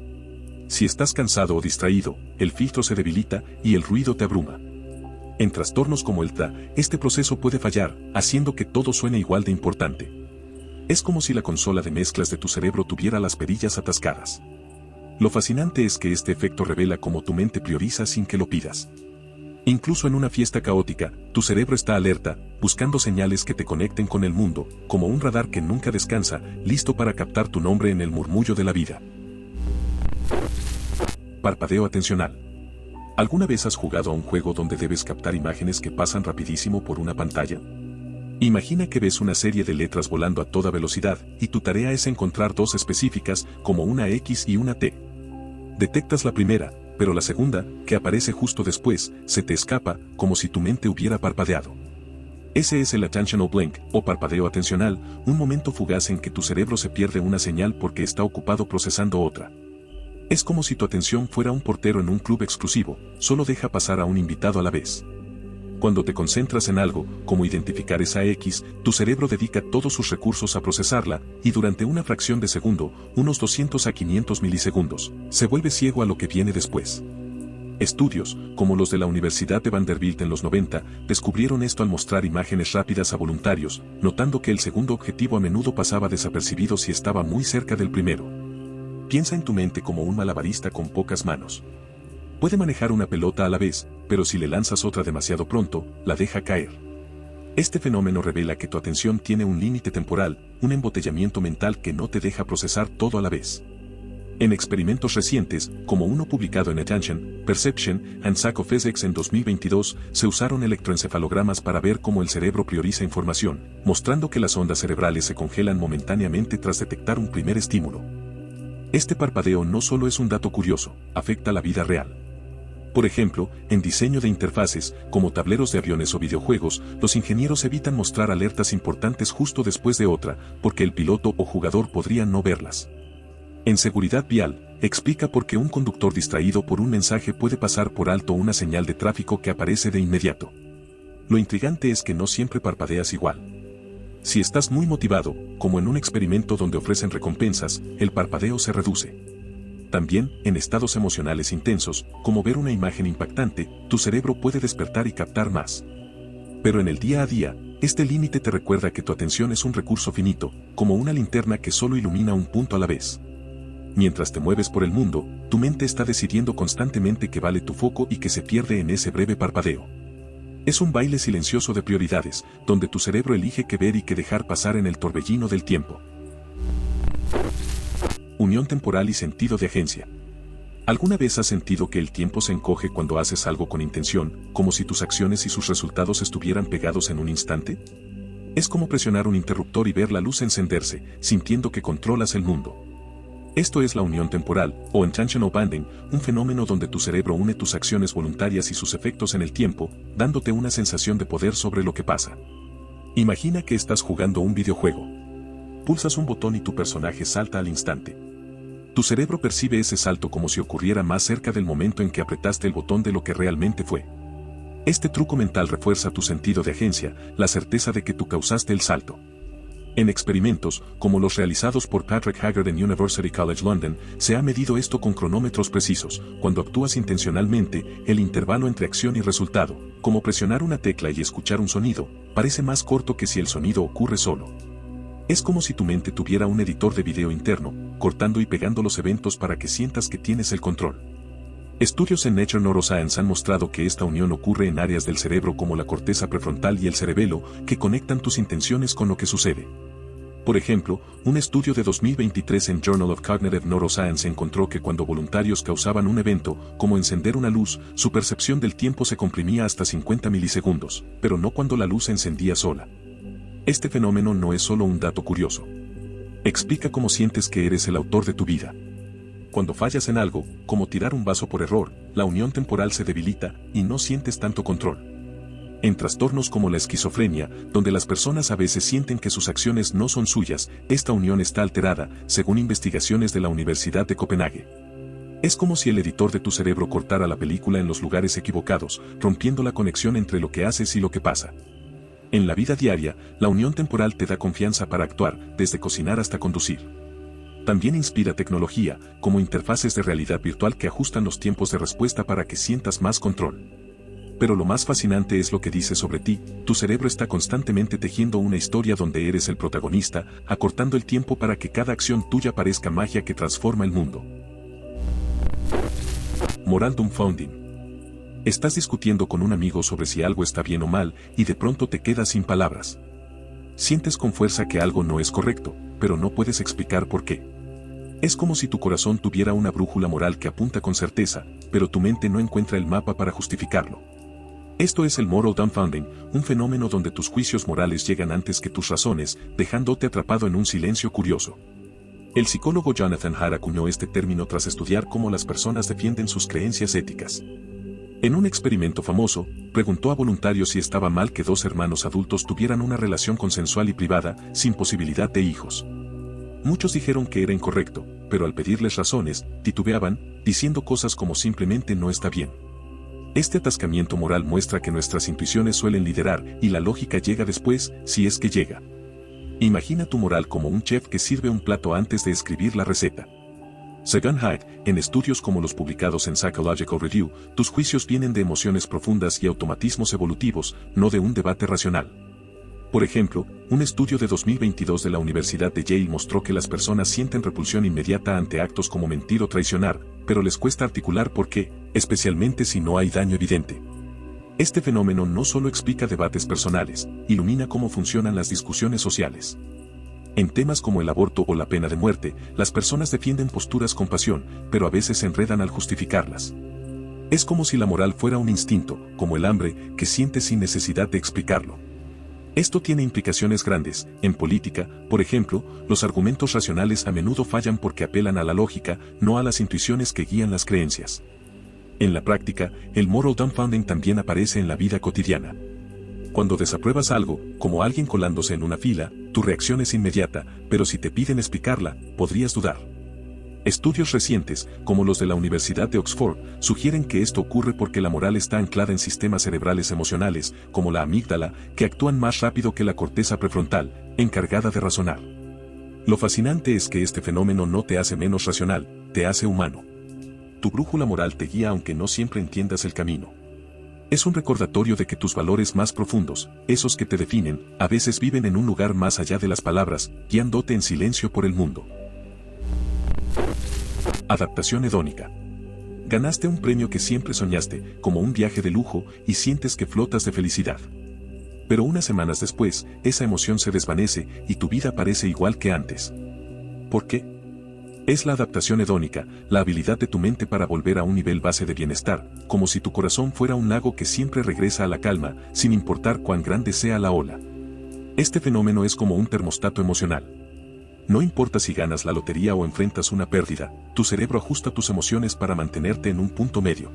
Si estás cansado o distraído, el filtro se debilita y el ruido te abruma. En trastornos como el TDA, este proceso puede fallar, haciendo que todo suene igual de importante. Es como si la consola de mezclas de tu cerebro tuviera las perillas atascadas. Lo fascinante es que este efecto revela cómo tu mente prioriza sin que lo pidas. Incluso en una fiesta caótica, tu cerebro está alerta, buscando señales que te conecten con el mundo, como un radar que nunca descansa, listo para captar tu nombre en el murmullo de la vida. Parpadeo atencional. ¿Alguna vez has jugado a un juego donde debes captar imágenes que pasan rapidísimo por una pantalla? Imagina que ves una serie de letras volando a toda velocidad, y tu tarea es encontrar dos específicas, como una X y una T. Detectas la primera, pero la segunda, que aparece justo después, se te escapa, como si tu mente hubiera parpadeado. Ese es el attentional blink, o parpadeo atencional, un momento fugaz en que tu cerebro se pierde una señal porque está ocupado procesando otra. Es como si tu atención fuera un portero en un club exclusivo, solo deja pasar a un invitado a la vez. Cuando te concentras en algo, como identificar esa X, tu cerebro dedica todos sus recursos a procesarla, y durante una fracción de segundo, unos 200 a 500 milisegundos, se vuelve ciego a lo que viene después. Estudios, como los de la Universidad de Vanderbilt en los 90, descubrieron esto al mostrar imágenes rápidas a voluntarios, notando que el segundo objetivo a menudo pasaba desapercibido si estaba muy cerca del primero. Piensa en tu mente como un malabarista con pocas manos. Puede manejar una pelota a la vez, pero si le lanzas otra demasiado pronto, la deja caer. Este fenómeno revela que tu atención tiene un límite temporal, un embotellamiento mental que no te deja procesar todo a la vez. En experimentos recientes, como uno publicado en Attention, Perception and Psychophysics en 2022, se usaron electroencefalogramas para ver cómo el cerebro prioriza información, mostrando que las ondas cerebrales se congelan momentáneamente tras detectar un primer estímulo. Este parpadeo no solo es un dato curioso, afecta la vida real. Por ejemplo, en diseño de interfaces, como tableros de aviones o videojuegos, los ingenieros evitan mostrar alertas importantes justo después de otra, porque el piloto o jugador podrían no verlas. En seguridad vial, explica por qué un conductor distraído por un mensaje puede pasar por alto una señal de tráfico que aparece de inmediato. Lo intrigante es que no siempre parpadeas igual. Si estás muy motivado, como en un experimento donde ofrecen recompensas, el parpadeo se reduce. También, en estados emocionales intensos, como ver una imagen impactante, tu cerebro puede despertar y captar más. Pero en el día a día, este límite te recuerda que tu atención es un recurso finito, como una linterna que solo ilumina un punto a la vez. Mientras te mueves por el mundo, tu mente está decidiendo constantemente qué vale tu foco y que se pierde en ese breve parpadeo. Es un baile silencioso de prioridades, donde tu cerebro elige qué ver y qué dejar pasar en el torbellino del tiempo. Unión temporal y sentido de agencia. ¿Alguna vez has sentido que el tiempo se encoge cuando haces algo con intención, como si tus acciones y sus resultados estuvieran pegados en un instante? Es como presionar un interruptor y ver la luz encenderse, sintiendo que controlas el mundo. Esto es la unión temporal, o intentional bonding, un fenómeno donde tu cerebro une tus acciones voluntarias y sus efectos en el tiempo, dándote una sensación de poder sobre lo que pasa. Imagina que estás jugando un videojuego. Pulsas un botón y tu personaje salta al instante. Tu cerebro percibe ese salto como si ocurriera más cerca del momento en que apretaste el botón de lo que realmente fue. Este truco mental refuerza tu sentido de agencia, la certeza de que tú causaste el salto. En experimentos, como los realizados por Patrick Haggard en University College London, se ha medido esto con cronómetros precisos. Cuando actúas intencionalmente, el intervalo entre acción y resultado, como presionar una tecla y escuchar un sonido, parece más corto que si el sonido ocurre solo. Es como si tu mente tuviera un editor de video interno, cortando y pegando los eventos para que sientas que tienes el control. Estudios en Nature Neuroscience han mostrado que esta unión ocurre en áreas del cerebro como la corteza prefrontal y el cerebelo, que conectan tus intenciones con lo que sucede. Por ejemplo, un estudio de 2023 en Journal of Cognitive Neuroscience encontró que cuando voluntarios causaban un evento, como encender una luz, su percepción del tiempo se comprimía hasta 50 milisegundos, pero no cuando la luz se encendía sola. Este fenómeno no es solo un dato curioso. Explica cómo sientes que eres el autor de tu vida. Cuando fallas en algo, como tirar un vaso por error, la unión temporal se debilita y no sientes tanto control. En trastornos como la esquizofrenia, donde las personas a veces sienten que sus acciones no son suyas, esta unión está alterada, según investigaciones de la Universidad de Copenhague. Es como si el editor de tu cerebro cortara la película en los lugares equivocados, rompiendo la conexión entre lo que haces y lo que pasa. En la vida diaria, la unión temporal te da confianza para actuar, desde cocinar hasta conducir. También inspira tecnología, como interfaces de realidad virtual que ajustan los tiempos de respuesta para que sientas más control. Pero lo más fascinante es lo que dice sobre ti. Tu cerebro está constantemente tejiendo una historia donde eres el protagonista, acortando el tiempo para que cada acción tuya parezca magia que transforma el mundo. Moral dumbfounding. Estás discutiendo con un amigo sobre si algo está bien o mal, y de pronto te quedas sin palabras. Sientes con fuerza que algo no es correcto, pero no puedes explicar por qué. Es como si tu corazón tuviera una brújula moral que apunta con certeza, pero tu mente no encuentra el mapa para justificarlo. Esto es el moral dumbfounding, un fenómeno donde tus juicios morales llegan antes que tus razones, dejándote atrapado en un silencio curioso. El psicólogo Jonathan Haidt acuñó este término tras estudiar cómo las personas defienden sus creencias éticas. En un experimento famoso, preguntó a voluntarios si estaba mal que dos hermanos adultos tuvieran una relación consensual y privada, sin posibilidad de hijos. Muchos dijeron que era incorrecto, pero al pedirles razones, titubeaban, diciendo cosas como simplemente no está bien. Este atascamiento moral muestra que nuestras intuiciones suelen liderar y la lógica llega después, si es que llega. Imagina tu moral como un chef que sirve un plato antes de escribir la receta. Según Haidt, en estudios como los publicados en Psychological Review, tus juicios vienen de emociones profundas y automatismos evolutivos, no de un debate racional. Por ejemplo, un estudio de 2022 de la Universidad de Yale mostró que las personas sienten repulsión inmediata ante actos como mentir o traicionar, pero les cuesta articular por qué, especialmente si no hay daño evidente. Este fenómeno no solo explica debates personales, ilumina cómo funcionan las discusiones sociales. En temas como el aborto o la pena de muerte, las personas defienden posturas con pasión, pero a veces se enredan al justificarlas. Es como si la moral fuera un instinto, como el hambre, que sientes sin necesidad de explicarlo. Esto tiene implicaciones grandes. En política, por ejemplo, los argumentos racionales a menudo fallan porque apelan a la lógica, no a las intuiciones que guían las creencias. En la práctica, el moral dumbfounding también aparece en la vida cotidiana. Cuando desapruebas algo, como alguien colándose en una fila, tu reacción es inmediata, pero si te piden explicarla, podrías dudar. Estudios recientes, como los de la Universidad de Oxford, sugieren que esto ocurre porque la moral está anclada en sistemas cerebrales emocionales, como la amígdala, que actúan más rápido que la corteza prefrontal, encargada de razonar. Lo fascinante es que este fenómeno no te hace menos racional, te hace humano. Tu brújula moral te guía aunque no siempre entiendas el camino. Es un recordatorio de que tus valores más profundos, esos que te definen, a veces viven en un lugar más allá de las palabras, guiándote en silencio por el mundo. Adaptación hedónica. Ganaste un premio que siempre soñaste, como un viaje de lujo, y sientes que flotas de felicidad. Pero unas semanas después, esa emoción se desvanece y tu vida parece igual que antes. ¿Por qué? Es la adaptación hedónica, la habilidad de tu mente para volver a un nivel base de bienestar, como si tu corazón fuera un lago que siempre regresa a la calma, sin importar cuán grande sea la ola. Este fenómeno es como un termostato emocional. No importa si ganas la lotería o enfrentas una pérdida, tu cerebro ajusta tus emociones para mantenerte en un punto medio.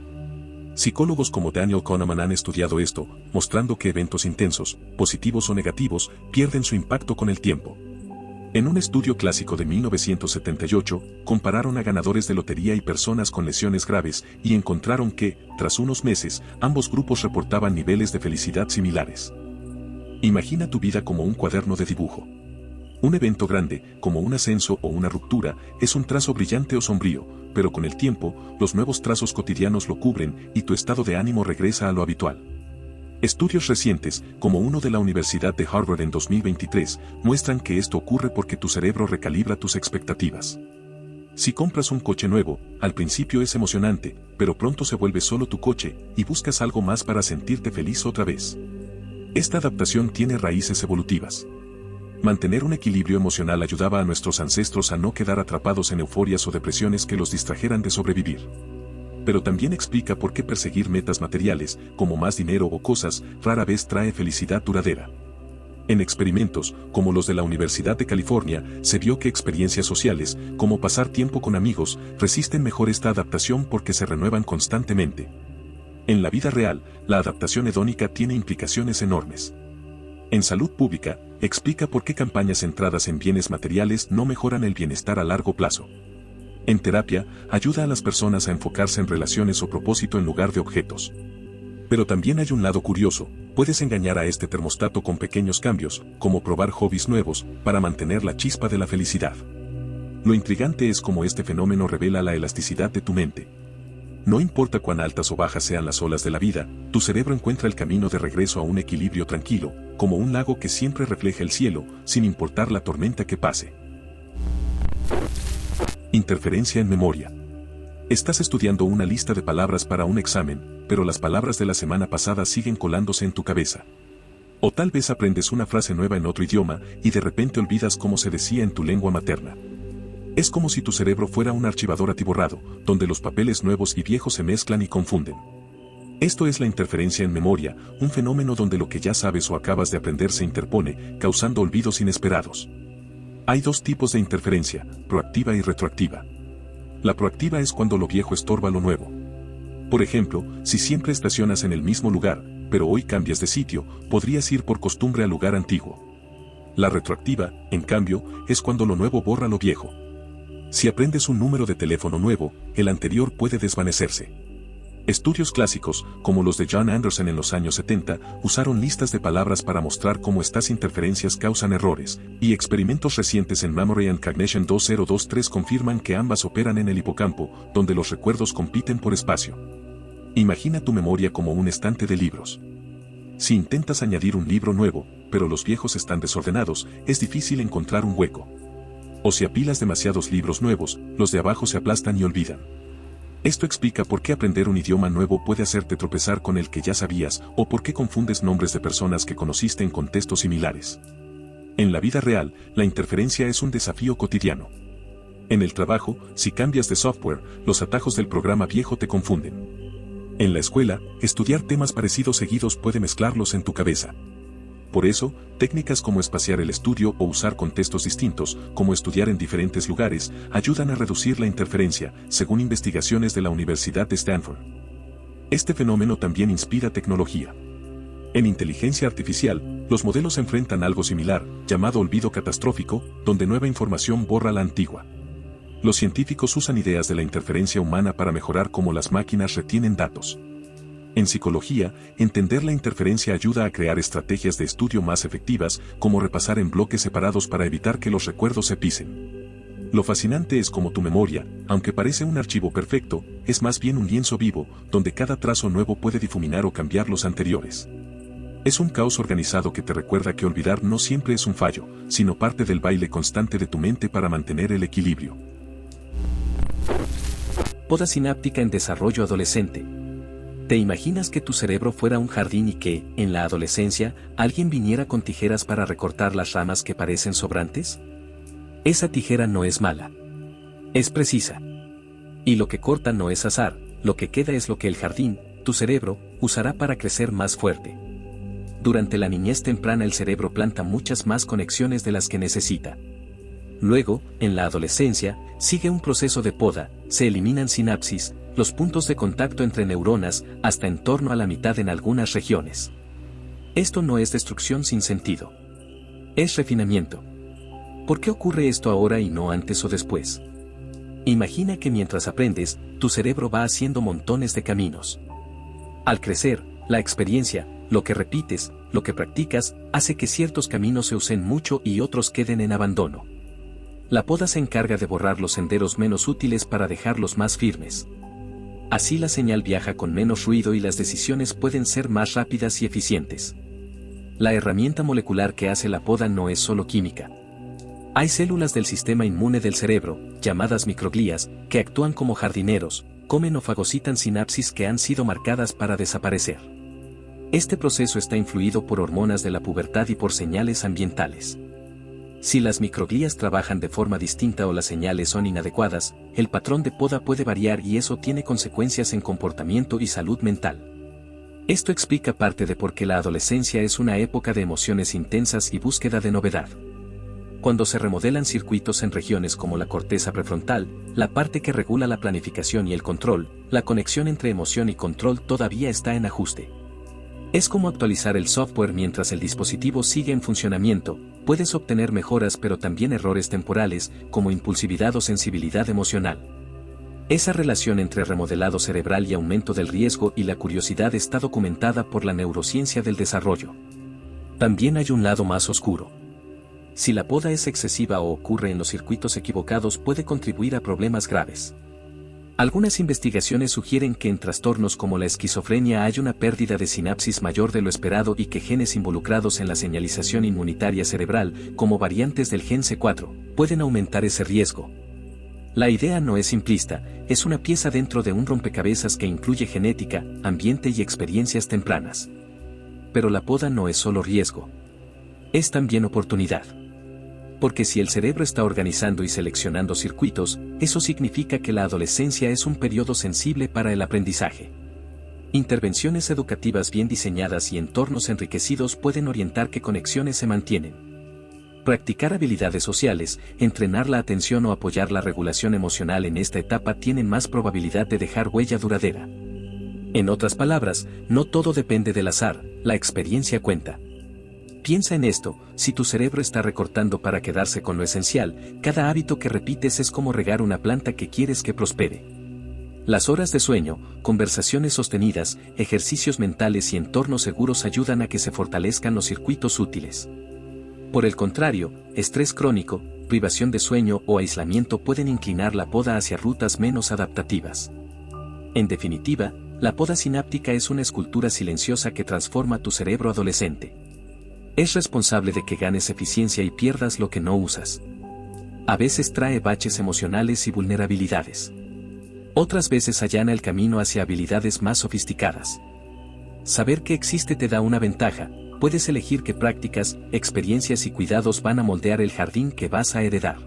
Psicólogos como Daniel Kahneman han estudiado esto, mostrando que eventos intensos, positivos o negativos, pierden su impacto con el tiempo. En un estudio clásico de 1978, compararon a ganadores de lotería y personas con lesiones graves y encontraron que, tras unos meses, ambos grupos reportaban niveles de felicidad similares. Imagina tu vida como un cuaderno de dibujo. Un evento grande, como un ascenso o una ruptura, es un trazo brillante o sombrío, pero con el tiempo, los nuevos trazos cotidianos lo cubren y tu estado de ánimo regresa a lo habitual. Estudios recientes, como uno de la Universidad de Harvard en 2023, muestran que esto ocurre porque tu cerebro recalibra tus expectativas. Si compras un coche nuevo, al principio es emocionante, pero pronto se vuelve solo tu coche y buscas algo más para sentirte feliz otra vez. Esta adaptación tiene raíces evolutivas. Mantener un equilibrio emocional ayudaba a nuestros ancestros a no quedar atrapados en euforias o depresiones que los distrajeran de sobrevivir. Pero también explica por qué perseguir metas materiales, como más dinero o cosas, rara vez trae felicidad duradera. En experimentos, como los de la Universidad de California, se vio que experiencias sociales, como pasar tiempo con amigos, resisten mejor esta adaptación porque se renuevan constantemente. En la vida real, la adaptación hedónica tiene implicaciones enormes. En salud pública, explica por qué campañas centradas en bienes materiales no mejoran el bienestar a largo plazo. En terapia, ayuda a las personas a enfocarse en relaciones o propósito en lugar de objetos. Pero también hay un lado curioso, puedes engañar a este termostato con pequeños cambios, como probar hobbies nuevos, para mantener la chispa de la felicidad. Lo intrigante es cómo este fenómeno revela la elasticidad de tu mente. No importa cuán altas o bajas sean las olas de la vida, tu cerebro encuentra el camino de regreso a un equilibrio tranquilo, como un lago que siempre refleja el cielo, sin importar la tormenta que pase. Interferencia en memoria. Estás estudiando una lista de palabras para un examen, pero las palabras de la semana pasada siguen colándose en tu cabeza. O tal vez aprendes una frase nueva en otro idioma y de repente olvidas cómo se decía en tu lengua materna. Es como si tu cerebro fuera un archivador atiborrado, donde los papeles nuevos y viejos se mezclan y confunden. Esto es la interferencia en memoria, un fenómeno donde lo que ya sabes o acabas de aprender se interpone, causando olvidos inesperados. Hay dos tipos de interferencia, proactiva y retroactiva. La proactiva es cuando lo viejo estorba lo nuevo. Por ejemplo, si siempre estacionas en el mismo lugar, pero hoy cambias de sitio, podrías ir por costumbre al lugar antiguo. La retroactiva, en cambio, es cuando lo nuevo borra lo viejo. Si aprendes un número de teléfono nuevo, el anterior puede desvanecerse. Estudios clásicos, como los de John Anderson en los años 70, usaron listas de palabras para mostrar cómo estas interferencias causan errores, y experimentos recientes en Memory and Cognition 2023 confirman que ambas operan en el hipocampo, donde los recuerdos compiten por espacio. Imagina tu memoria como un estante de libros. Si intentas añadir un libro nuevo, pero los viejos están desordenados, es difícil encontrar un hueco. O si apilas demasiados libros nuevos, los de abajo se aplastan y olvidan. Esto explica por qué aprender un idioma nuevo puede hacerte tropezar con el que ya sabías, o por qué confundes nombres de personas que conociste en contextos similares. En la vida real, la interferencia es un desafío cotidiano. En el trabajo, si cambias de software, los atajos del programa viejo te confunden. En la escuela, estudiar temas parecidos seguidos puede mezclarlos en tu cabeza. Por eso, técnicas como espaciar el estudio o usar contextos distintos, como estudiar en diferentes lugares, ayudan a reducir la interferencia, según investigaciones de la Universidad de Stanford. Este fenómeno también inspira tecnología. En inteligencia artificial, los modelos enfrentan algo similar, llamado olvido catastrófico, donde nueva información borra la antigua. Los científicos usan ideas de la interferencia humana para mejorar cómo las máquinas retienen datos. En psicología, entender la interferencia ayuda a crear estrategias de estudio más efectivas, como repasar en bloques separados para evitar que los recuerdos se pisen. Lo fascinante es cómo tu memoria, aunque parece un archivo perfecto, es más bien un lienzo vivo, donde cada trazo nuevo puede difuminar o cambiar los anteriores. Es un caos organizado que te recuerda que olvidar no siempre es un fallo, sino parte del baile constante de tu mente para mantener el equilibrio. Poda sináptica en desarrollo adolescente. ¿Te imaginas que tu cerebro fuera un jardín y que, en la adolescencia, alguien viniera con tijeras para recortar las ramas que parecen sobrantes? Esa tijera no es mala. Es precisa. Y lo que corta no es azar, lo que queda es lo que el jardín, tu cerebro, usará para crecer más fuerte. Durante la niñez temprana el cerebro planta muchas más conexiones de las que necesita. Luego, en la adolescencia, sigue un proceso de poda, se eliminan sinapsis, los puntos de contacto entre neuronas, hasta en torno a la mitad en algunas regiones. Esto no es destrucción sin sentido. Es refinamiento. ¿Por qué ocurre esto ahora y no antes o después? Imagina que mientras aprendes, tu cerebro va haciendo montones de caminos. Al crecer, la experiencia, lo que repites, lo que practicas, hace que ciertos caminos se usen mucho y otros queden en abandono. La poda se encarga de borrar los senderos menos útiles para dejarlos más firmes. Así la señal viaja con menos ruido y las decisiones pueden ser más rápidas y eficientes. La herramienta molecular que hace la poda no es solo química. Hay células del sistema inmune del cerebro, llamadas microglías, que actúan como jardineros, comen o fagocitan sinapsis que han sido marcadas para desaparecer. Este proceso está influido por hormonas de la pubertad y por señales ambientales. Si las microglías trabajan de forma distinta o las señales son inadecuadas, el patrón de poda puede variar y eso tiene consecuencias en comportamiento y salud mental. Esto explica parte de por qué la adolescencia es una época de emociones intensas y búsqueda de novedad. Cuando se remodelan circuitos en regiones como la corteza prefrontal, la parte que regula la planificación y el control, la conexión entre emoción y control todavía está en ajuste. Es como actualizar el software mientras el dispositivo sigue en funcionamiento, puedes obtener mejoras pero también errores temporales, como impulsividad o sensibilidad emocional. Esa relación entre remodelado cerebral y aumento del riesgo y la curiosidad está documentada por la neurociencia del desarrollo. También hay un lado más oscuro. Si la poda es excesiva o ocurre en los circuitos equivocados puede contribuir a problemas graves. Algunas investigaciones sugieren que en trastornos como la esquizofrenia hay una pérdida de sinapsis mayor de lo esperado y que genes involucrados en la señalización inmunitaria cerebral, como variantes del gen C4, pueden aumentar ese riesgo. La idea no es simplista, es una pieza dentro de un rompecabezas que incluye genética, ambiente y experiencias tempranas. Pero la poda no es solo riesgo. Es también oportunidad. Porque si el cerebro está organizando y seleccionando circuitos, eso significa que la adolescencia es un periodo sensible para el aprendizaje. Intervenciones educativas bien diseñadas y entornos enriquecidos pueden orientar qué conexiones se mantienen. Practicar habilidades sociales, entrenar la atención o apoyar la regulación emocional en esta etapa tienen más probabilidad de dejar huella duradera. En otras palabras, no todo depende del azar, la experiencia cuenta. Piensa en esto, si tu cerebro está recortando para quedarse con lo esencial, cada hábito que repites es como regar una planta que quieres que prospere. Las horas de sueño, conversaciones sostenidas, ejercicios mentales y entornos seguros ayudan a que se fortalezcan los circuitos útiles. Por el contrario, estrés crónico, privación de sueño o aislamiento pueden inclinar la poda hacia rutas menos adaptativas. En definitiva, la poda sináptica es una escultura silenciosa que transforma tu cerebro adolescente. Es responsable de que ganes eficiencia y pierdas lo que no usas. A veces trae baches emocionales y vulnerabilidades. Otras veces allana el camino hacia habilidades más sofisticadas. Saber que existe te da una ventaja, puedes elegir qué prácticas, experiencias y cuidados van a moldear el jardín que vas a heredar.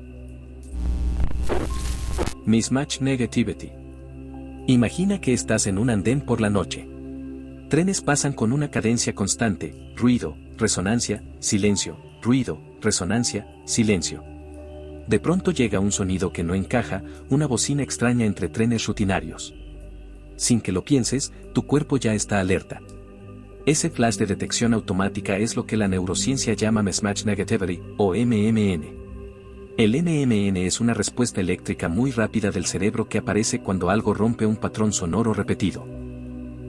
Mismatch Negativity. Imagina que estás en un andén por la noche. Trenes pasan con una cadencia constante, ruido, resonancia, silencio, ruido, resonancia, silencio. De pronto llega un sonido que no encaja, una bocina extraña entre trenes rutinarios. Sin que lo pienses, tu cuerpo ya está alerta. Ese flash de detección automática es lo que la neurociencia llama Mismatch Negativity, o MMN. El MMN es una respuesta eléctrica muy rápida del cerebro que aparece cuando algo rompe un patrón sonoro repetido.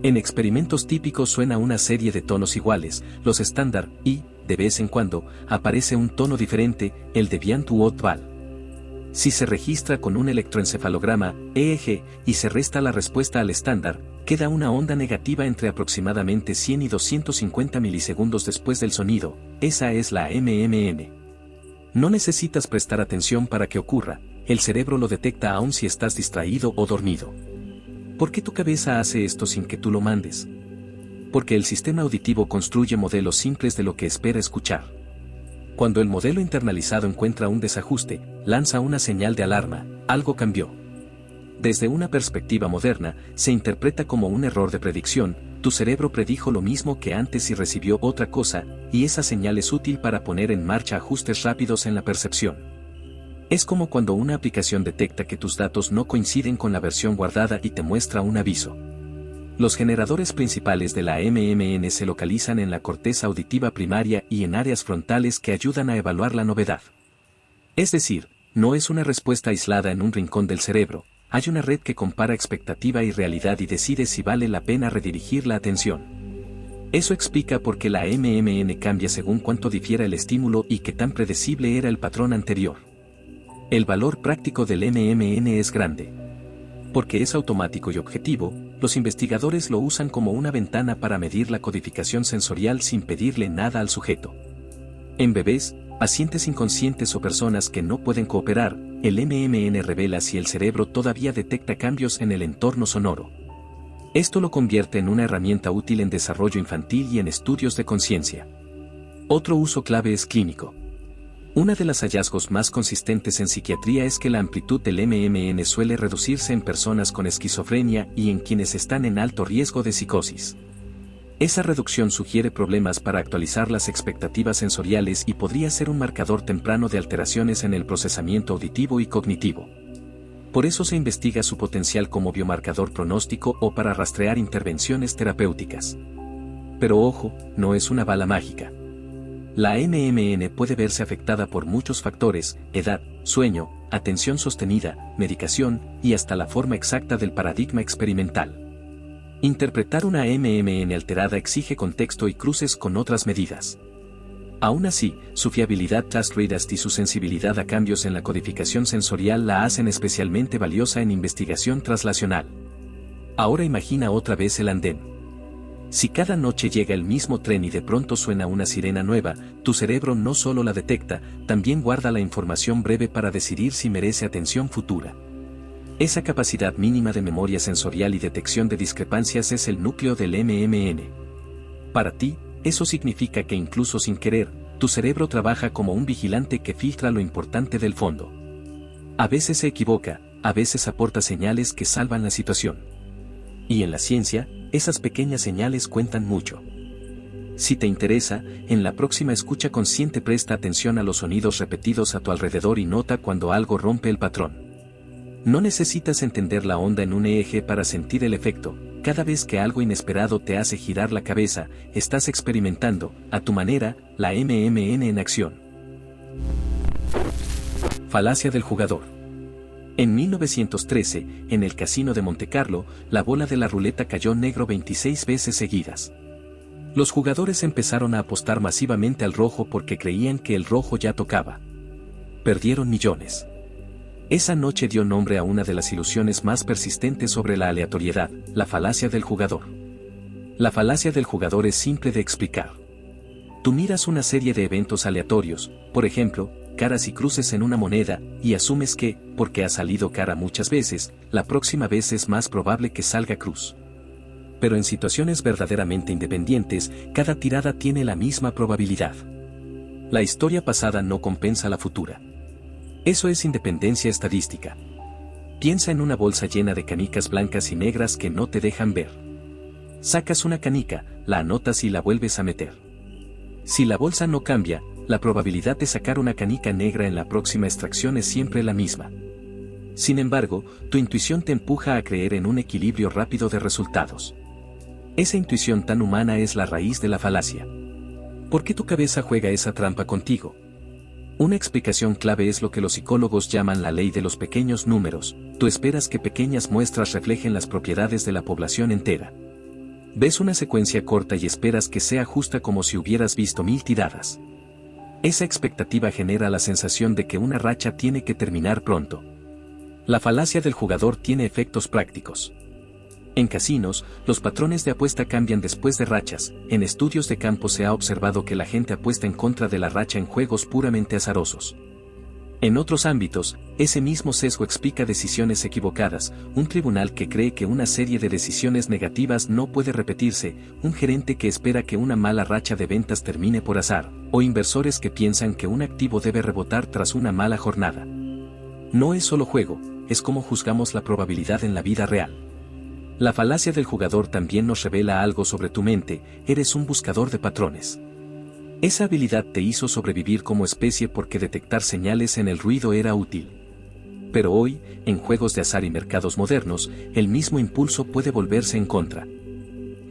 En experimentos típicos suena una serie de tonos iguales, los estándar, y, de vez en cuando, aparece un tono diferente, el deviant u oddball. Si se registra con un electroencefalograma, EEG, y se resta la respuesta al estándar, queda una onda negativa entre aproximadamente 100 y 250 milisegundos después del sonido, esa es la MMN. No necesitas prestar atención para que ocurra, el cerebro lo detecta aun si estás distraído o dormido. ¿Por qué tu cabeza hace esto sin que tú lo mandes? Porque el sistema auditivo construye modelos simples de lo que espera escuchar. Cuando el modelo internalizado encuentra un desajuste, lanza una señal de alarma, algo cambió. Desde una perspectiva moderna, se interpreta como un error de predicción, tu cerebro predijo lo mismo que antes y recibió otra cosa, y esa señal es útil para poner en marcha ajustes rápidos en la percepción. Es como cuando una aplicación detecta que tus datos no coinciden con la versión guardada y te muestra un aviso. Los generadores principales de la MMN se localizan en la corteza auditiva primaria y en áreas frontales que ayudan a evaluar la novedad. Es decir, no es una respuesta aislada en un rincón del cerebro, hay una red que compara expectativa y realidad y decide si vale la pena redirigir la atención. Eso explica por qué la MMN cambia según cuánto difiera el estímulo y qué tan predecible era el patrón anterior. El valor práctico del MMN es grande. Porque es automático y objetivo, los investigadores lo usan como una ventana para medir la codificación sensorial sin pedirle nada al sujeto. En bebés, pacientes inconscientes o personas que no pueden cooperar, el MMN revela si el cerebro todavía detecta cambios en el entorno sonoro. Esto lo convierte en una herramienta útil en desarrollo infantil y en estudios de conciencia. Otro uso clave es clínico. Uno de los hallazgos más consistentes en psiquiatría es que la amplitud del MMN suele reducirse en personas con esquizofrenia y en quienes están en alto riesgo de psicosis. Esa reducción sugiere problemas para actualizar las expectativas sensoriales y podría ser un marcador temprano de alteraciones en el procesamiento auditivo y cognitivo. Por eso se investiga su potencial como biomarcador pronóstico o para rastrear intervenciones terapéuticas. Pero ojo, no es una bala mágica. La MMN puede verse afectada por muchos factores: edad, sueño, atención sostenida, medicación y hasta la forma exacta del paradigma experimental. Interpretar una MMN alterada exige contexto y cruces con otras medidas. Aún así, su fiabilidad task-readast y su sensibilidad a cambios en la codificación sensorial la hacen especialmente valiosa en investigación translacional. Ahora imagina otra vez el andén. Si cada noche llega el mismo tren y de pronto suena una sirena nueva, tu cerebro no solo la detecta, también guarda la información breve para decidir si merece atención futura. Esa capacidad mínima de memoria sensorial y detección de discrepancias es el núcleo del MMN. Para ti, eso significa que incluso sin querer, tu cerebro trabaja como un vigilante que filtra lo importante del fondo. A veces se equivoca, a veces aporta señales que salvan la situación. Y en la ciencia, esas pequeñas señales cuentan mucho. Si te interesa, en la próxima escucha consciente presta atención a los sonidos repetidos a tu alrededor y nota cuando algo rompe el patrón. No necesitas entender la onda en un eje para sentir el efecto. Cada vez que algo inesperado te hace girar la cabeza, estás experimentando, a tu manera, la MMN en acción. Falacia del jugador. En 1913, en el casino de Montecarlo, la bola de la ruleta cayó negro 26 veces seguidas. Los jugadores empezaron a apostar masivamente al rojo porque creían que el rojo ya tocaba. Perdieron millones. Esa noche dio nombre a una de las ilusiones más persistentes sobre la aleatoriedad, la falacia del jugador. La falacia del jugador es simple de explicar. Tú miras una serie de eventos aleatorios, por ejemplo, caras y cruces en una moneda, y asumes que, porque ha salido cara muchas veces, la próxima vez es más probable que salga cruz. Pero en situaciones verdaderamente independientes, cada tirada tiene la misma probabilidad. La historia pasada no compensa la futura. Eso es independencia estadística. Piensa en una bolsa llena de canicas blancas y negras que no te dejan ver. Sacas una canica, la anotas y la vuelves a meter. Si la bolsa no cambia, la probabilidad de sacar una canica negra en la próxima extracción es siempre la misma. Sin embargo, tu intuición te empuja a creer en un equilibrio rápido de resultados. Esa intuición tan humana es la raíz de la falacia. ¿Por qué tu cabeza juega esa trampa contigo? Una explicación clave es lo que los psicólogos llaman la ley de los pequeños números. Tú esperas que pequeñas muestras reflejen las propiedades de la población entera. Ves una secuencia corta y esperas que sea justa como si hubieras visto 1000 tiradas. Esa expectativa genera la sensación de que una racha tiene que terminar pronto. La falacia del jugador tiene efectos prácticos. En casinos, los patrones de apuesta cambian después de rachas. En estudios de campo se ha observado que la gente apuesta en contra de la racha en juegos puramente azarosos. En otros ámbitos, ese mismo sesgo explica decisiones equivocadas, un tribunal que cree que una serie de decisiones negativas no puede repetirse, un gerente que espera que una mala racha de ventas termine por azar, o inversores que piensan que un activo debe rebotar tras una mala jornada. No es solo juego, es como juzgamos la probabilidad en la vida real. La falacia del jugador también nos revela algo sobre tu mente: eres un buscador de patrones. Esa habilidad te hizo sobrevivir como especie porque detectar señales en el ruido era útil. Pero hoy, en juegos de azar y mercados modernos, el mismo impulso puede volverse en contra.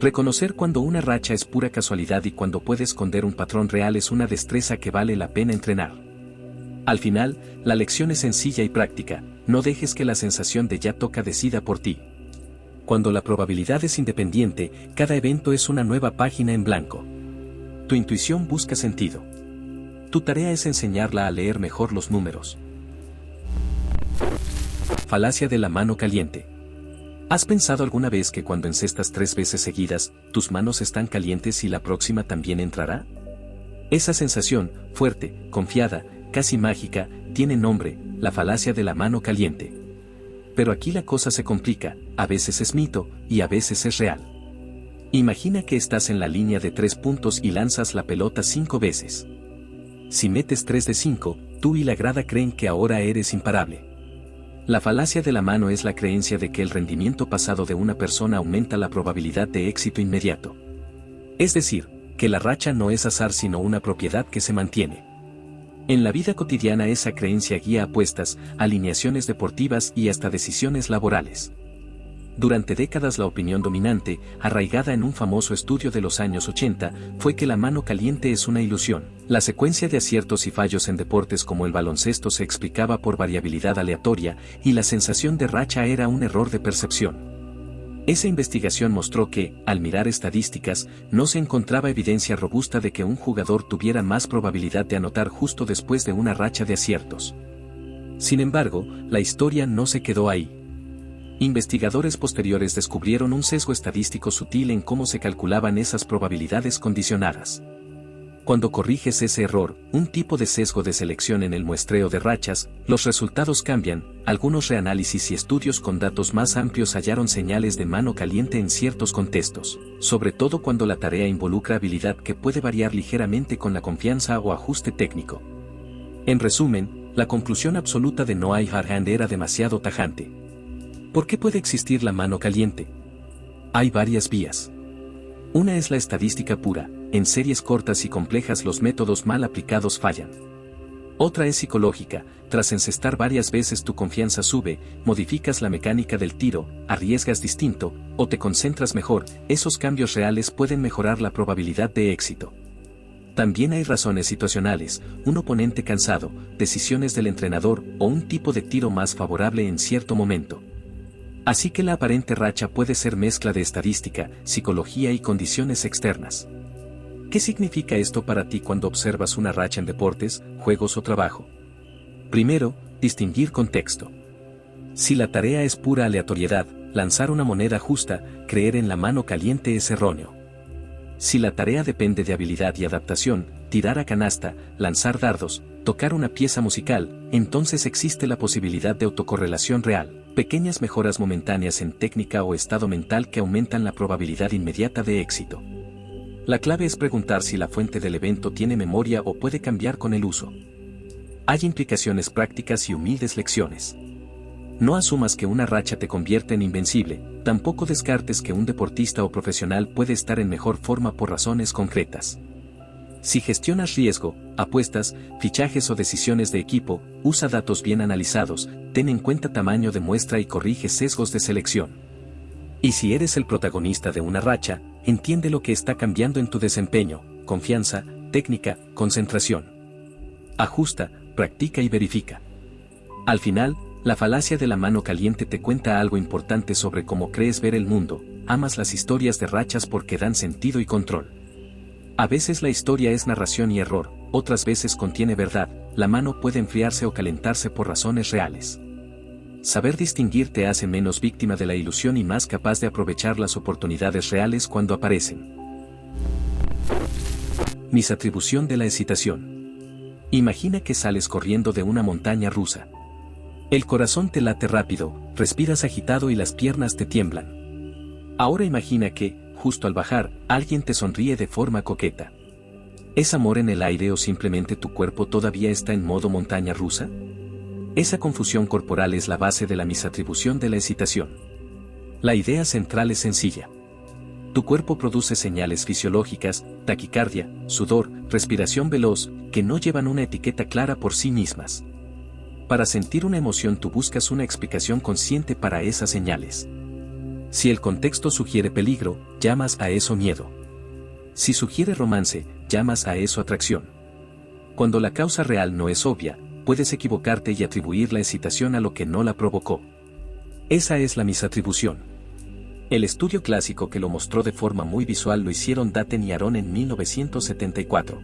Reconocer cuando una racha es pura casualidad y cuando puede esconder un patrón real es una destreza que vale la pena entrenar. Al final, la lección es sencilla y práctica: no dejes que la sensación de ya toca decida por ti. Cuando la probabilidad es independiente, cada evento es una nueva página en blanco. Tu intuición busca sentido. Tu tarea es enseñarla a leer mejor los números. Falacia de la mano caliente. ¿Has pensado alguna vez que cuando encestas 3 veces seguidas, tus manos están calientes y la próxima también entrará? Esa sensación, fuerte, confiada, casi mágica, tiene nombre: la falacia de la mano caliente. Pero aquí la cosa se complica: a veces es mito, y a veces es real. Imagina que estás en la línea de 3 puntos y lanzas la pelota 5 veces. Si metes 3 de 5, tú y la grada creen que ahora eres imparable. La falacia de la mano es la creencia de que el rendimiento pasado de una persona aumenta la probabilidad de éxito inmediato. Es decir, que la racha no es azar sino una propiedad que se mantiene. En la vida cotidiana esa creencia guía apuestas, alineaciones deportivas y hasta decisiones laborales. Durante décadas la opinión dominante, arraigada en un famoso estudio de los años 80, fue que la mano caliente es una ilusión. La secuencia de aciertos y fallos en deportes como el baloncesto se explicaba por variabilidad aleatoria, y la sensación de racha era un error de percepción. Esa investigación mostró que, al mirar estadísticas, no se encontraba evidencia robusta de que un jugador tuviera más probabilidad de anotar justo después de una racha de aciertos. Sin embargo, la historia no se quedó ahí. Investigadores posteriores descubrieron un sesgo estadístico sutil en cómo se calculaban esas probabilidades condicionadas. Cuando corriges ese error, un tipo de sesgo de selección en el muestreo de rachas, los resultados cambian. Algunos reanálisis y estudios con datos más amplios hallaron señales de mano caliente en ciertos contextos, sobre todo cuando la tarea involucra habilidad que puede variar ligeramente con la confianza o ajuste técnico. En resumen, la conclusión absoluta de Noah Harhand era demasiado tajante. ¿Por qué puede existir la mano caliente? Hay varias vías. Una es la estadística pura: en series cortas y complejas los métodos mal aplicados fallan. Otra es psicológica: tras encestar varias veces tu confianza sube, modificas la mecánica del tiro, arriesgas distinto, o te concentras mejor. Esos cambios reales pueden mejorar la probabilidad de éxito. También hay razones situacionales: un oponente cansado, decisiones del entrenador o un tipo de tiro más favorable en cierto momento. Así que la aparente racha puede ser mezcla de estadística, psicología y condiciones externas. ¿Qué significa esto para ti cuando observas una racha en deportes, juegos o trabajo? Primero, distinguir contexto. Si la tarea es pura aleatoriedad, lanzar una moneda justa, creer en la mano caliente es erróneo. Si la tarea depende de habilidad y adaptación, tirar a canasta, lanzar dardos, tocar una pieza musical, entonces existe la posibilidad de autocorrelación real: pequeñas mejoras momentáneas en técnica o estado mental que aumentan la probabilidad inmediata de éxito. La clave es preguntar si la fuente del evento tiene memoria o puede cambiar con el uso. Hay implicaciones prácticas y humildes lecciones. No asumas que una racha te convierte en invencible, tampoco descartes que un deportista o profesional puede estar en mejor forma por razones concretas. Si gestionas riesgo, apuestas, fichajes o decisiones de equipo, usa datos bien analizados, ten en cuenta tamaño de muestra y corrige sesgos de selección. Y si eres el protagonista de una racha, entiende lo que está cambiando en tu desempeño: confianza, técnica, concentración. Ajusta, practica y verifica. Al final, la falacia de la mano caliente te cuenta algo importante sobre cómo crees ver el mundo: amas las historias de rachas porque dan sentido y control. A veces la historia es narración y error, otras veces contiene verdad. La mano puede enfriarse o calentarse por razones reales. Saber distinguir te hace menos víctima de la ilusión y más capaz de aprovechar las oportunidades reales cuando aparecen. Misatribución de la excitación. Imagina que sales corriendo de una montaña rusa. El corazón te late rápido, respiras agitado y las piernas te tiemblan. Ahora imagina que, justo al bajar, alguien te sonríe de forma coqueta. ¿Es amor en el aire o simplemente tu cuerpo todavía está en modo montaña rusa? Esa confusión corporal es la base de la misatribución de la excitación. La idea central es sencilla. Tu cuerpo produce señales fisiológicas, taquicardia, sudor, respiración veloz, que no llevan una etiqueta clara por sí mismas. Para sentir una emoción tú buscas una explicación consciente para esas señales. Si el contexto sugiere peligro, llamas a eso miedo. Si sugiere romance, llamas a eso atracción. Cuando la causa real no es obvia, puedes equivocarte y atribuir la excitación a lo que no la provocó. Esa es la misatribución. El estudio clásico que lo mostró de forma muy visual lo hicieron Daten y Aron en 1974.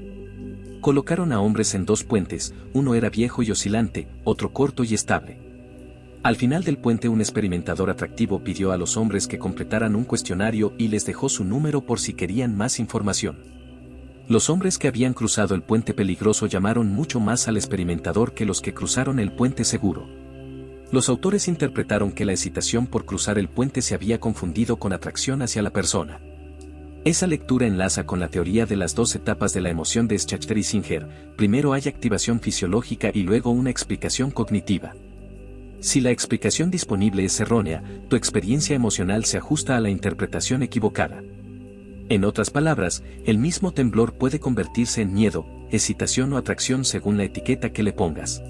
Colocaron a hombres en dos puentes, uno era viejo y oscilante, otro corto y estable. Al final del puente un experimentador atractivo pidió a los hombres que completaran un cuestionario y les dejó su número por si querían más información. Los hombres que habían cruzado el puente peligroso llamaron mucho más al experimentador que los que cruzaron el puente seguro. Los autores interpretaron que la excitación por cruzar el puente se había confundido con atracción hacia la persona. Esa lectura enlaza con la teoría de las dos etapas de la emoción de Schachter y Singer. Primero hay activación fisiológica y luego una explicación cognitiva. Si la explicación disponible es errónea, tu experiencia emocional se ajusta a la interpretación equivocada. En otras palabras, el mismo temblor puede convertirse en miedo, excitación o atracción según la etiqueta que le pongas.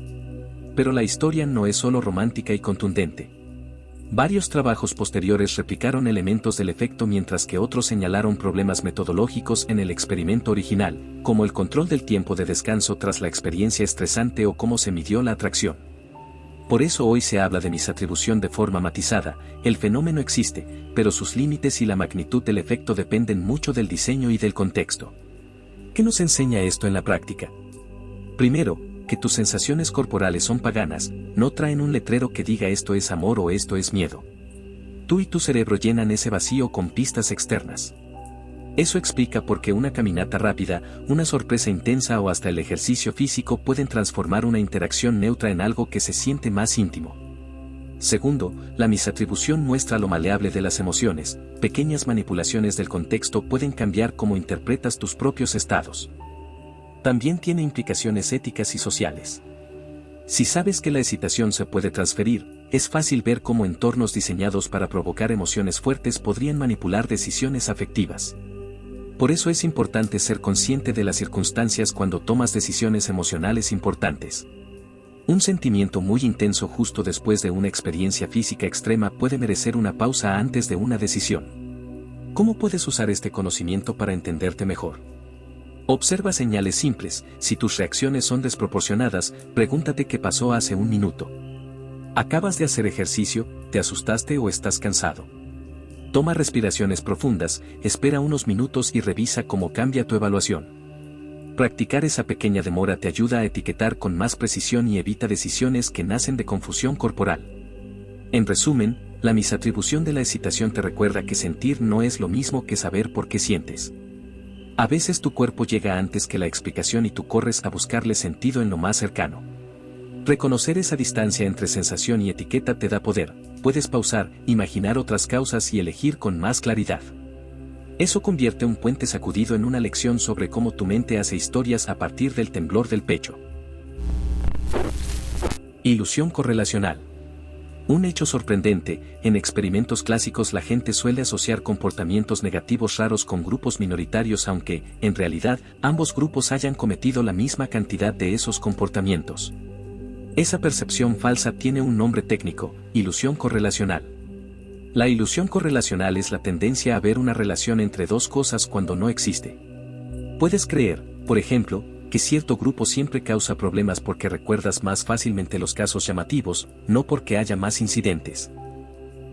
Pero la historia no es solo romántica y contundente. Varios trabajos posteriores replicaron elementos del efecto mientras que otros señalaron problemas metodológicos en el experimento original, como el control del tiempo de descanso tras la experiencia estresante o cómo se midió la atracción. Por eso hoy se habla de misatribución de forma matizada. El fenómeno existe, pero sus límites y la magnitud del efecto dependen mucho del diseño y del contexto. ¿Qué nos enseña esto en la práctica? Primero, que tus sensaciones corporales son paganas, no traen un letrero que diga esto es amor o esto es miedo. Tú y tu cerebro llenan ese vacío con pistas externas. Eso explica por qué una caminata rápida, una sorpresa intensa o hasta el ejercicio físico pueden transformar una interacción neutra en algo que se siente más íntimo. Segundo, la misatribución muestra lo maleable de las emociones. Pequeñas manipulaciones del contexto pueden cambiar cómo interpretas tus propios estados. También tiene implicaciones éticas y sociales. Si sabes que la excitación se puede transferir, es fácil ver cómo entornos diseñados para provocar emociones fuertes podrían manipular decisiones afectivas. Por eso es importante ser consciente de las circunstancias cuando tomas decisiones emocionales importantes. Un sentimiento muy intenso justo después de una experiencia física extrema puede merecer una pausa antes de una decisión. ¿Cómo puedes usar este conocimiento para entenderte mejor? Observa señales simples. Si tus reacciones son desproporcionadas, pregúntate qué pasó hace un minuto. ¿Acabas de hacer ejercicio, te asustaste o estás cansado? Toma respiraciones profundas, espera unos minutos y revisa cómo cambia tu evaluación. Practicar esa pequeña demora te ayuda a etiquetar con más precisión y evita decisiones que nacen de confusión corporal. En resumen, la misatribución de la excitación te recuerda que sentir no es lo mismo que saber por qué sientes. A veces tu cuerpo llega antes que la explicación y tú corres a buscarle sentido en lo más cercano. Reconocer esa distancia entre sensación y etiqueta te da poder. Puedes pausar, imaginar otras causas y elegir con más claridad. Eso convierte un puente sacudido en una lección sobre cómo tu mente hace historias a partir del temblor del pecho. Ilusión correlacional. Un hecho sorprendente, en experimentos clásicos la gente suele asociar comportamientos negativos raros con grupos minoritarios aunque, en realidad, ambos grupos hayan cometido la misma cantidad de esos comportamientos. Esa percepción falsa tiene un nombre técnico, ilusión correlacional. La ilusión correlacional es la tendencia a ver una relación entre dos cosas cuando no existe. Puedes creer, por ejemplo, que cierto grupo siempre causa problemas porque recuerdas más fácilmente los casos llamativos, no porque haya más incidentes.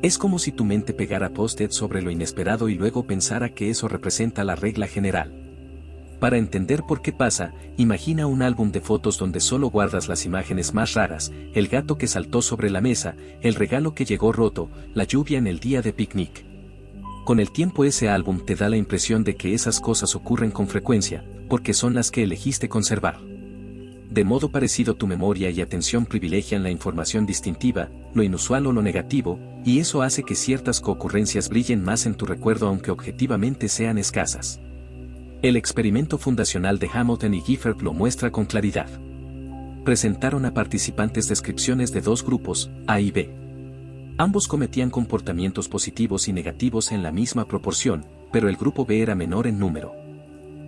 Es como si tu mente pegara post-it sobre lo inesperado y luego pensara que eso representa la regla general. Para entender por qué pasa, imagina un álbum de fotos donde solo guardas las imágenes más raras, el gato que saltó sobre la mesa, el regalo que llegó roto, la lluvia en el día de picnic. Con el tiempo ese álbum te da la impresión de que esas cosas ocurren con frecuencia, porque son las que elegiste conservar. De modo parecido tu memoria y atención privilegian la información distintiva, lo inusual o lo negativo, y eso hace que ciertas coocurrencias brillen más en tu recuerdo aunque objetivamente sean escasas. El experimento fundacional de Hamilton y Gifford lo muestra con claridad. Presentaron a participantes descripciones de dos grupos, A y B. Ambos cometían comportamientos positivos y negativos en la misma proporción, pero el grupo B era menor en número.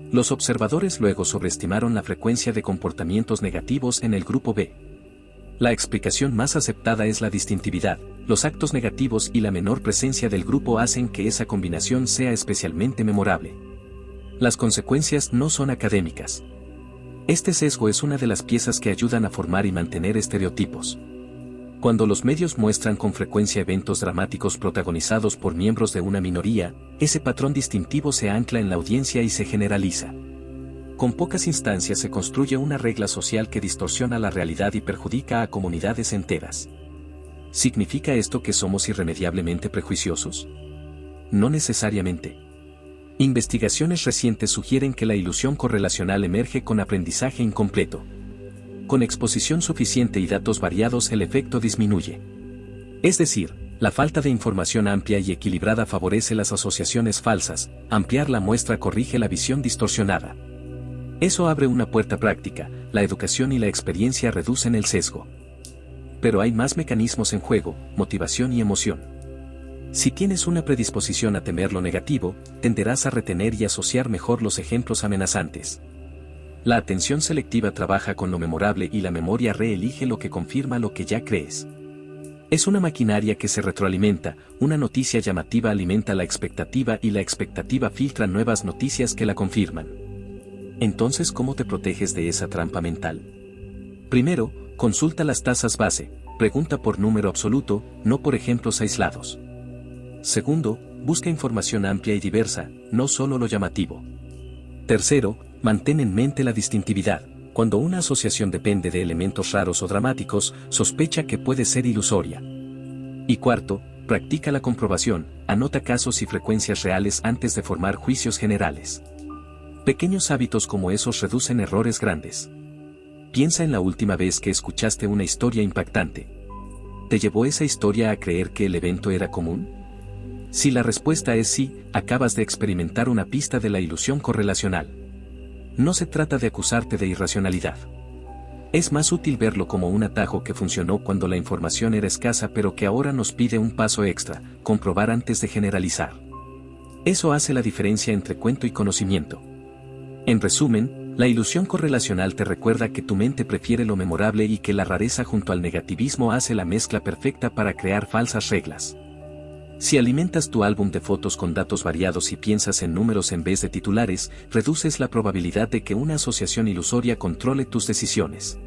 Los observadores luego sobreestimaron la frecuencia de comportamientos negativos en el grupo B. La explicación más aceptada es la distintividad. Los actos negativos y la menor presencia del grupo hacen que esa combinación sea especialmente memorable. Las consecuencias no son académicas. Este sesgo es una de las piezas que ayudan a formar y mantener estereotipos. Cuando los medios muestran con frecuencia eventos dramáticos protagonizados por miembros de una minoría, ese patrón distintivo se ancla en la audiencia y se generaliza. Con pocas instancias se construye una regla social que distorsiona la realidad y perjudica a comunidades enteras. ¿Significa esto que somos irremediablemente prejuiciosos? No necesariamente. Investigaciones recientes sugieren que la ilusión correlacional emerge con aprendizaje incompleto. Con exposición suficiente y datos variados el efecto disminuye. Es decir, la falta de información amplia y equilibrada favorece las asociaciones falsas, ampliar la muestra corrige la visión distorsionada. Eso abre una puerta práctica, la educación y la experiencia reducen el sesgo. Pero hay más mecanismos en juego, motivación y emoción. Si tienes una predisposición a temer lo negativo, tenderás a retener y asociar mejor los ejemplos amenazantes. La atención selectiva trabaja con lo memorable y la memoria reelige lo que confirma lo que ya crees. Es una maquinaria que se retroalimenta, una noticia llamativa alimenta la expectativa y la expectativa filtra nuevas noticias que la confirman. Entonces, ¿cómo te proteges de esa trampa mental? Primero, consulta las tasas base, pregunta por número absoluto, no por ejemplos aislados. Segundo, busca información amplia y diversa, no solo lo llamativo. Tercero, mantén en mente la distintividad. Cuando una asociación depende de elementos raros o dramáticos, sospecha que puede ser ilusoria. Y cuarto, practica la comprobación, anota casos y frecuencias reales antes de formar juicios generales. Pequeños hábitos como esos reducen errores grandes. Piensa en la última vez que escuchaste una historia impactante. ¿Te llevó esa historia a creer que el evento era común? Si la respuesta es sí, acabas de experimentar una pista de la ilusión correlacional. No se trata de acusarte de irracionalidad. Es más útil verlo como un atajo que funcionó cuando la información era escasa pero que ahora nos pide un paso extra, comprobar antes de generalizar. Eso hace la diferencia entre cuento y conocimiento. En resumen, la ilusión correlacional te recuerda que tu mente prefiere lo memorable y que la rareza junto al negativismo hace la mezcla perfecta para crear falsas reglas. Si alimentas tu álbum de fotos con datos variados y piensas en números en vez de titulares, reduces la probabilidad de que una asociación ilusoria controle tus decisiones.